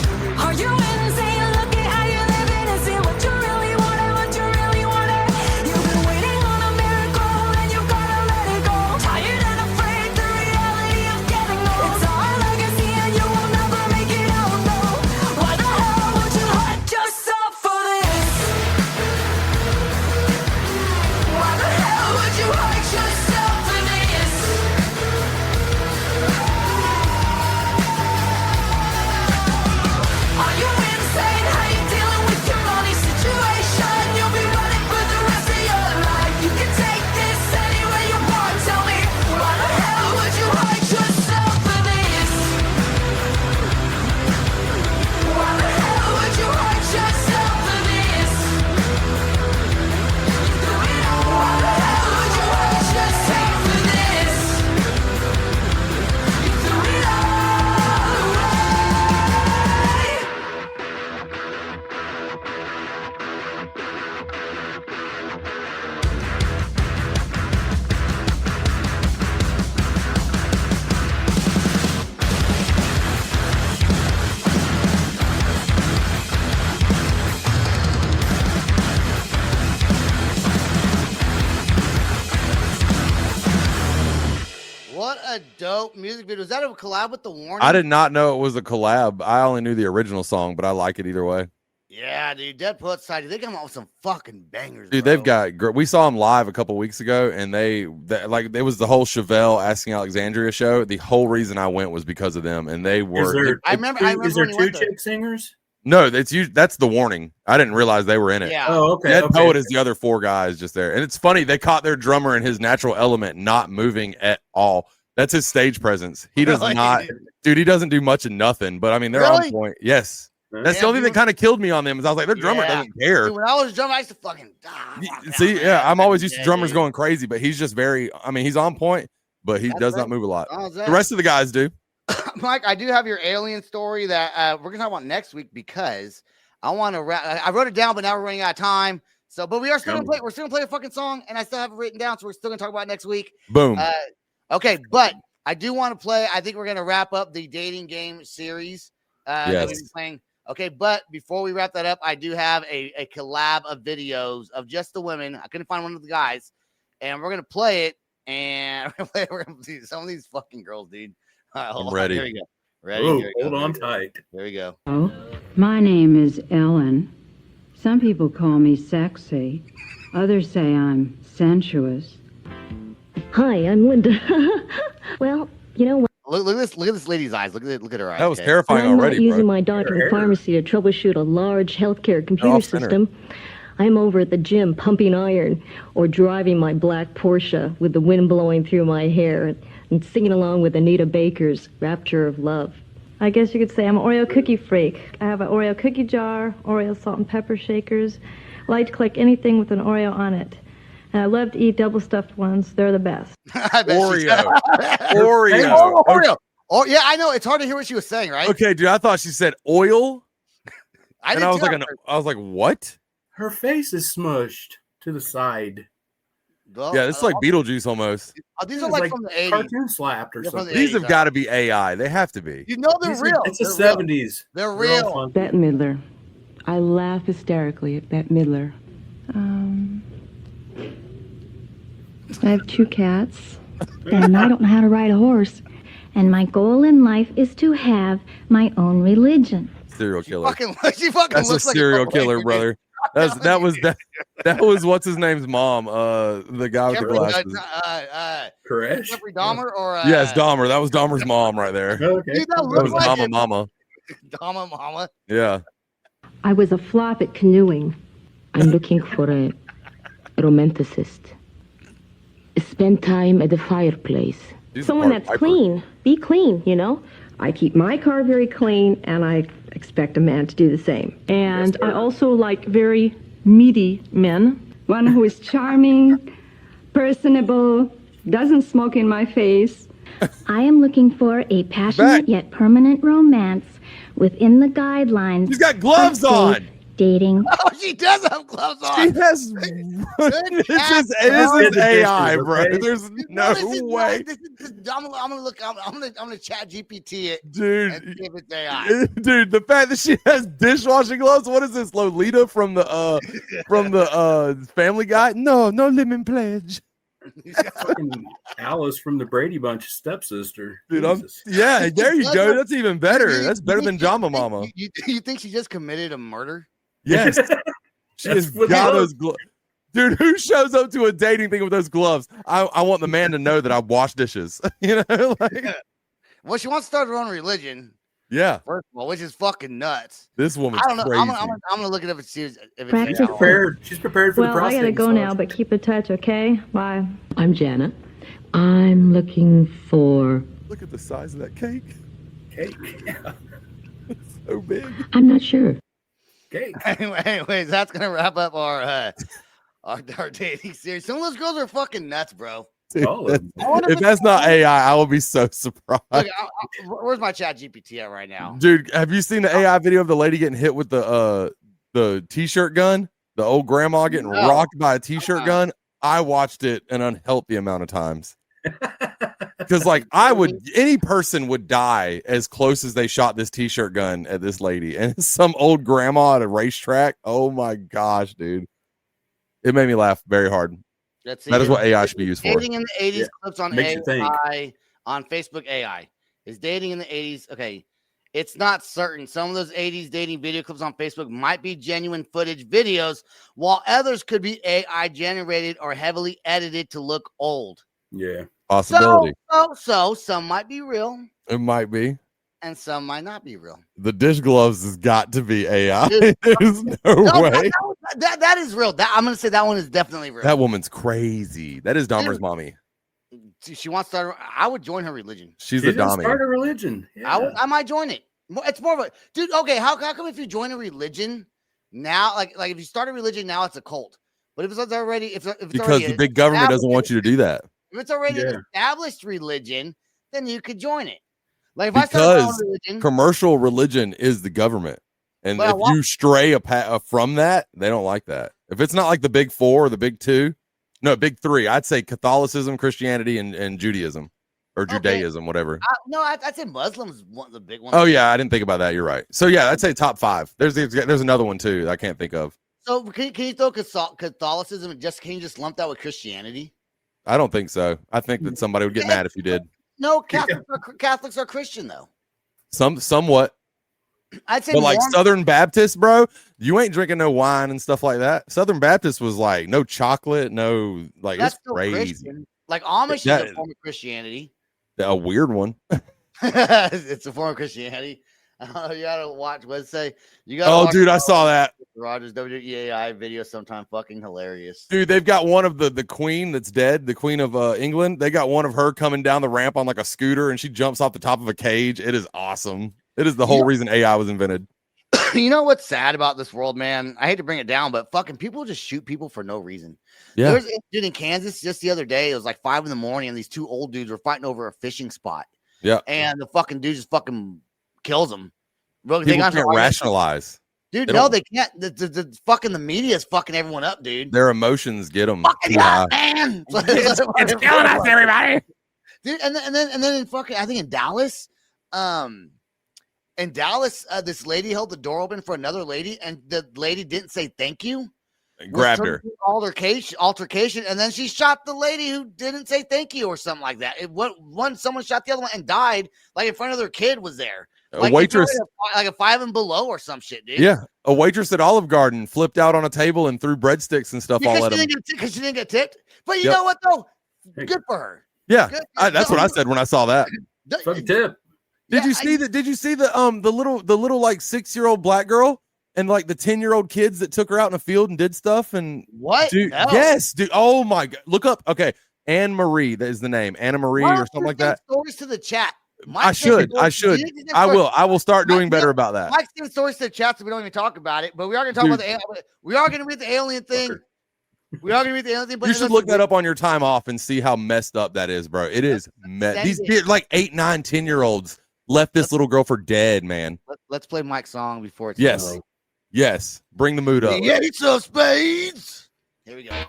Are you insane? Look at how you're living and see what you really want and what you really wanted. You've been waiting on a miracle and you gotta let it go. Tired and afraid, the reality of getting old. It's our legacy and you will never make it out, no. Why the hell would you hurt yourself for this? Why the hell would you hurt yourself for this? a dope music video. Was that a collab with The Warning? I did not know it was a collab. I only knew the original song, but I like it either way. Yeah, dude. Dead Poet Society. They come out with some fucking bangers, Dude, bro. they've got. We saw them live a couple weeks ago, and like it was the whole Chevelle Asking Alexandria show. The whole reason I went was because of them, and they were. I remember. Is there when you two went there. chick singers? No, that's The Warning. I didn't realize they were in it. Yeah. Oh, okay. Dead okay. Poet is the other 4 guys just there, and it's funny they caught their drummer in his natural element, not moving at all. That's his stage presence. He does Really? not, dude. He doesn't do much of nothing. But I mean, they're Really? on point. Yes. That's Yeah, the only thing dude. that kind of killed me on them is I was like, their drummer Yeah. doesn't care. Dude, when I was drumming, I used to fucking See, yeah, I'm always used to Yeah, drummers dude. going crazy, but he's just very. I mean, he's on point, but he That's does right. not move a lot. Oh, The rest of the guys do. Mike, I do have your alien story that we're gonna talk about next week because I want to. I wrote it down, but now we're running out of time. So, but we are still gonna play. We're still gonna play a fucking song, and I still have it written down, so we're still gonna talk about it next week. Boom. Okay, but I do want to play. I think we're gonna wrap up the dating game series that we've been playing. Okay, but before we wrap that up, I do have a collab of videos of just the women. I couldn't find one of the guys, and we're gonna play it. And we're gonna see some of these fucking girls, dude. All right, I'm ready. Here we go. Ready? Ooh, Here we go. hold on Here we go. tight. Here we go. Oh, my name is Ellen. Some people call me sexy. Others say I'm sensuous. Hi, I'm Linda. Well, you know what? Look at this lady's eyes. Look at her eyes. That was okay? terrifying I'm already, not using bro. my doctor pharmacy to troubleshoot a large healthcare computer off center. system. I'm over at the gym pumping iron or driving my black Porsche with the wind blowing through my hair and singing along with Anita Baker's Rapture of Love. I guess you could say I'm an Oreo cookie freak. I have an Oreo cookie jar, Oreo salt and pepper shakers. I like to collect anything with an Oreo on it. And I love to eat double stuffed ones. They're the best. I bet she- Oreo. Oreo. Oh, Oreo. Oh, yeah, I know. It's hard to hear what she was saying, right? Okay, dude. I thought she said oil, I and I was like, what? Her face is smushed to the side. Yeah, it's like Beetlejuice almost. These are It's like from the 80s. cartoon slapped or They're from the something. These have got to be AI. They have to be. You know they're These are- real. It's the They're real. 70s. They're all real. fun. Bette Midler. I laugh hysterically at Bette Midler. I have 2 cats. And I don't know how to ride a horse. And my goal in life is to have my own religion. Serial killer. She fucking That's a looks like serial fucking killer, dude. brother. That was what's his name's mom, the guy with the glasses. Koresh? Jeffrey Dahmer or Yes, Dahmer. That was Dahmer's mom right there. Okay. Dude, that That looks was like it. Mama. Dahmer Mama. Yeah. I was a flop at canoeing. I'm looking for a romanticist. Spend time at the fireplace. She's Someone part that's Piper. clean. Be clean, you know? I keep my car very clean, and I expect a man to do the same. And I also like very meaty men. One who is charming, personable, doesn't smoke in my face. I am looking for a passionate Back. yet permanent romance within the guidelines. She's got gloves of safe on. Dating. Oh, she does have gloves on. She has. This is AI, bro. okay? There's You no know, this is way, not- this is- I'm gonna look. I'm gonna chat GPT it and dude. see if it's AI. Dude, the fact that she has dishwashing gloves. What is this, Lolita from the Family Guy? No lemon pledge. Fucking Alice from the Brady Bunch stepsister. Dude, Jesus. yeah, there you go. That's even better. That's better than Jama Mama. Mama. You think she just committed a murder? Yes, she has That's what got they those gloves. Dude, who shows up to a dating thing with those gloves? I want the man to know that I wash dishes. You know, like, Well, she wants to start her own religion. yeah, First of all, which is fucking nuts. this woman's I don't know. crazy. I'm gonna look it up and see if it's Practice. AI. She's prepared for the Well, I prostate gotta go massage. now, but keep in touch, okay? Bye. I'm Janet. I'm looking for... Look at the size of that cake. Cake. Yeah. It's so big. I'm not sure. Cake. Anyways, that's gonna wrap up our dating series. Some of those girls are fucking nuts, bro. Dude, Solid. if that's not AI, I will be so surprised. Look, where's my chat GPT at right now? Dude, have you seen the AI video of the lady getting hit with the t-shirt gun? The old grandma getting No. rocked by a t-shirt gun? I watched it an unhealthy amount of times. Because like any person would die as close as they shot this t-shirt gun at this lady. And it's some old grandma at a racetrack. Oh my gosh, dude. It made me laugh very hard. Let's see. That is what AI should be used for. Dating in the 80s Yeah. clips on Makes you think. AI on Facebook AI. Is dating in the 80s? Okay. It's not certain. Some of those 80s dating video clips on Facebook might be genuine footage videos, while others could be AI generated or heavily edited to look old. Yeah. Possibility. So some might be real It might be. and some might not be real. The dish gloves has got to be AI. Dude, There's no way. That is real. I'm going to say that one is definitely real. That woman's crazy. That is Dahmer's mommy. She wants to start. I would join her religion. She's a Dahmer. Start a religion. Yeah. I might join it. It's more of a dude. Okay, how come if you join a religion now, like if you start a religion now, it's a cult. But if it's already, if it's Because already the big government doesn't want you to do that. if it's already an established religion, then you could join it. Like if I start my own Because religion, commercial religion is the government. And But I if you stray from that, they don't like that. If it's not like the big four or the big two, no, big three, I'd say Catholicism, Christianity, and Judaism or Judaism, whatever. I'd say Muslims one of the big ones. Oh, yeah, I didn't think about that. You're right. So, yeah, I'd say top 5. There's another one, too, that I can't think of. So can you throw Catholicism and can you just lump that with Christianity? I don't think so. I think that somebody would get mad if you did. No, Catholics are Christian, though. Somewhat. I'd say But like Mormon- Southern Baptist, bro, you ain't drinking no wine and stuff like that. Southern Baptist was like no chocolate, no like that's it's still crazy. Christian. Like Amish is a form of Christianity. A weird one. It's a form of Christianity. You gotta watch. Let's say you got. Oh, dude, I saw that. Rogers WEAI video sometime. Fucking hilarious. Dude, they've got one of the queen that's dead, the queen of England. They got one of her coming down the ramp on like a scooter, and she jumps off the top of a cage. It is awesome. It is the whole reason AI was invented. You know what's sad about this world, man? I hate to bring it down, but fucking people just shoot people for no reason. Yeah. There's a dude in Kansas just the other day. It was like 5 a.m, and these 2 old dudes were fighting over a fishing spot. Yeah. And the fucking dude just fucking kills them. Bro, People can't rationalize. Dude, no, they can't. The fucking the media is fucking everyone up, dude. Their emotions get them. Fucking yeah, man. It's killing us, everybody. Dude, and then in fucking, I think in Dallas, this lady held the door open for another lady, and the lady didn't say thank you. Grabbed her. Altercation, and then she shot the lady who didn't say thank you or something like that. Someone shot the other one and died, like in front of their kid was there. A waitress, like a 5 and below or some shit, dude. Yeah, a waitress at Olive Garden flipped out on a table and threw breadsticks and stuff all at him. Because she didn't get tipped. But you know what though? Good for her. Yeah, that's what I said when I saw that. Fucking tip. Did you see the little like 6-year-old black girl and like the 10-year-old kids that took her out in the field and did stuff and what? Dude, no. Yes, dude. Oh my god, look up. Okay, Anne Marie, that is the name, Anna Marie or something like that. Stories to the chat. I should. I will start doing better about that. Mike sends stories to the chat, so we don't even talk about it. But we are going to talk about we are going to read the alien thing. We are going to read the alien thing. But you should look that up on your time off and see how messed up that is, bro. It is these like 8, 9, 10-year-olds left this little girl for dead, man. Let's play Mike's song before it's yes. Bring the mood up. The Ace of Spades. Here we go.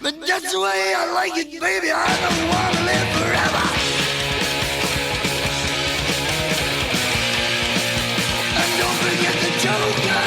But that's the way I like it, baby. I don't want to live forever. And don't forget the Joker.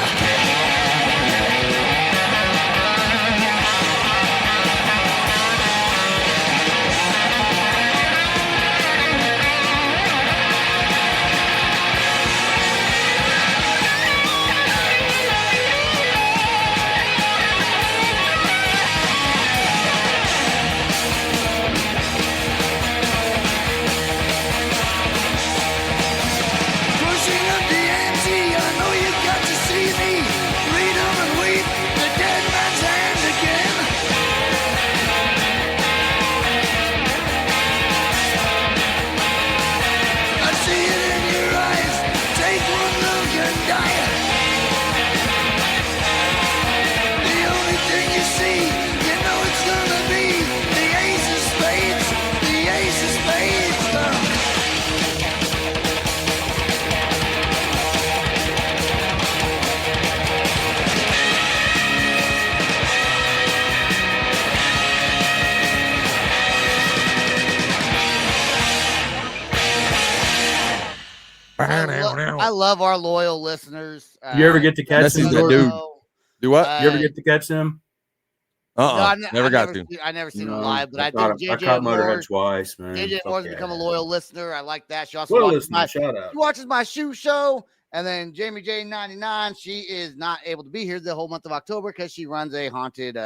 I love our loyal listeners. You ever get to catch them, dude? Do what? You ever get to catch them? Never got to. I never seen them live, but I caught Motorhead twice, man. JJ Moore's become a loyal listener. I like that. She also watches my shoe show. And then Jamie J99, she is not able to be here the whole month of October because she runs a haunted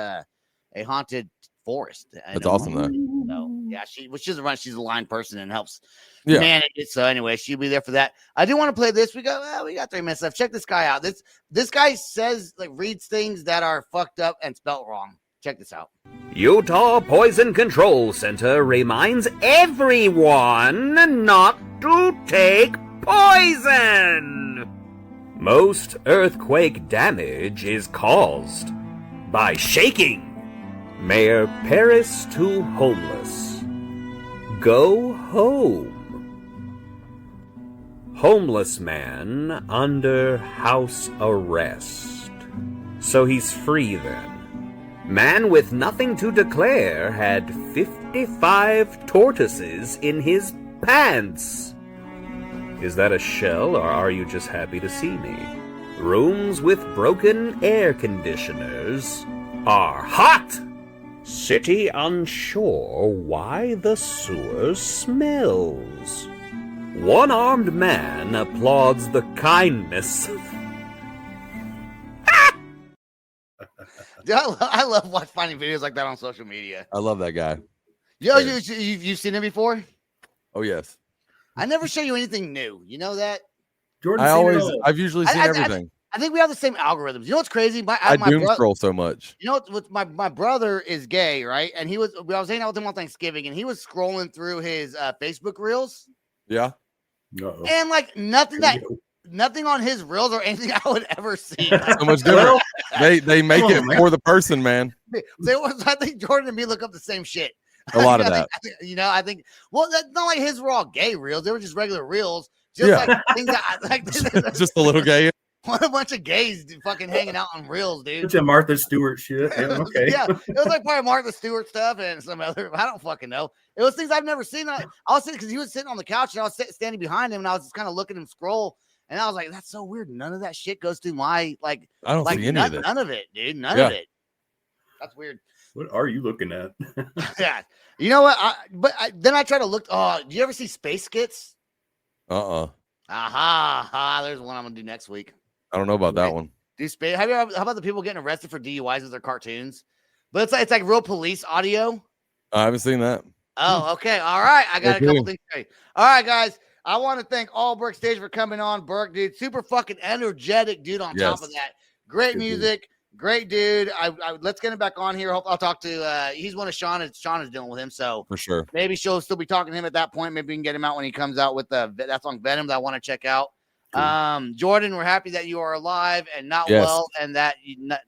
forest. That's awesome, though. So yeah, she doesn't run. She's a line person and helps manage it. So anyway, she'll be there for that. I do want to play this. We got 3 minutes left. Check this guy out. This guy says reads things that are fucked up and spelt wrong. Check this out. Utah Poison Control Center reminds everyone not to take poison. Most earthquake damage is caused by shaking. Mayor Paris to homeless. Go home. Homeless man under house arrest. So he's free then. Man with nothing to declare had 55 tortoises in his pants. Is that a shell, or are you just happy to see me? Rooms with broken air conditioners are hot. City unsure why the sewer smells. One-armed man applauds the kindness. I love finding videos like that on social media. I love that guy. Yo, you've seen him before? Oh yes. I never show you anything new. You know that? Jordan, I've usually seen everything. I think we have the same algorithms. You know what's crazy? I doom scroll so much. You know what? My brother is gay, right? And I was hanging out with him on Thanksgiving, and he was scrolling through his Facebook reels. Yeah. Uh-oh. And nothing on his reels or anything I would ever see. So much different. They make it for the person, man. I think Jordan and me look up the same shit. A lot of that. I think that's not like his were all gay reels. They were just regular reels. Just like things that just a little gay. What a bunch of gays fucking hanging out on reels, dude. Bunch of Martha Stewart shit. Yeah, okay. Yeah, it was like probably Martha Stewart stuff and some other. I don't fucking know. It was things I've never seen. I was sitting because he was sitting on the couch and I was standing behind him and I was just kind of looking at him scroll and I was like, "That's so weird. None of that shit goes through my I don't see any of it. None of it, dude. None of it. That's weird." What are you looking at? Yeah. You know what? Then I try to look. Oh, do you ever see Space Skits? Aha. There's one I'm going to do next week. I don't know about that one. Do space? How about the people getting arrested for DUIs with their cartoons? But it's like real police audio. I haven't seen that. Oh, okay. All right. I got a couple things to say. All right, guys. I want to thank Allbrook Stage for coming on. Burke, dude. Super fucking energetic dude on top of that. Great music. Great dude. Let's get him back on here. I'll talk to he's one of Sean is dealing with him, so for sure. Maybe she'll still be talking to him at that point. Maybe we can get him out when he comes out with that song Venom that I want to check out. Cool. Jordan, we're happy that you are alive and not well, and that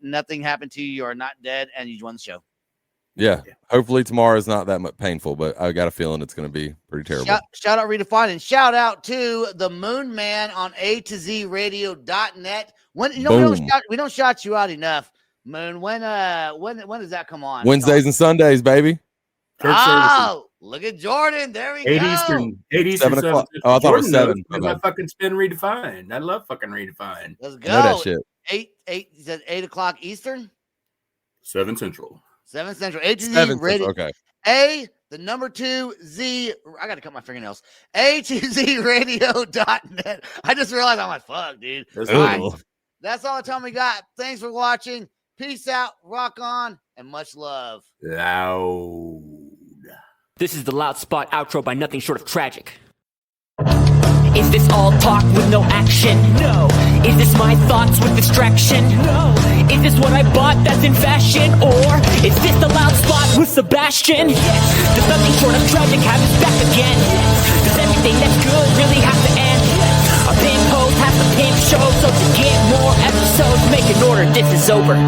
nothing happened to you. You are not dead, and you won the show. Yeah. Hopefully tomorrow is not that much painful, but I got a feeling it's going to be pretty terrible. Shout out Redefined and shout out to the Moon Man on A2ZRadio.net. When we don't shout you out enough, Moon. When does that come on? Wednesdays and Sundays, baby. Look at Jordan. There we go. 8 Eastern, 7 o'clock. Oh, I thought it was 7. I fucking spin Redefined. I love fucking Redefined. Let's go. I know that shit. 8 you said 8 o'clock Eastern? 7 Central. 7 Central. A2Z Radio. Okay. The number 2 Z. I got to cut my fingernails. A2ZRadio.net. I just realized I'm like, fuck, dude. That's all the time we got. Thanks for watching. Peace out. Rock on. And much love. Loud. This is the Loud Spot outro by nothing short of tragic. Is this all talk with no action? No. Is this my thoughts with distraction? No. Is this what I bought that's in fashion? Or is this the Loud Spot with Sebastian? Yes. Does nothing short of tragic have us back again? Yes. Does everything that's good really have to end? Yes. Our pimp host has to pimp show, so to get more episodes, make an order, this is over.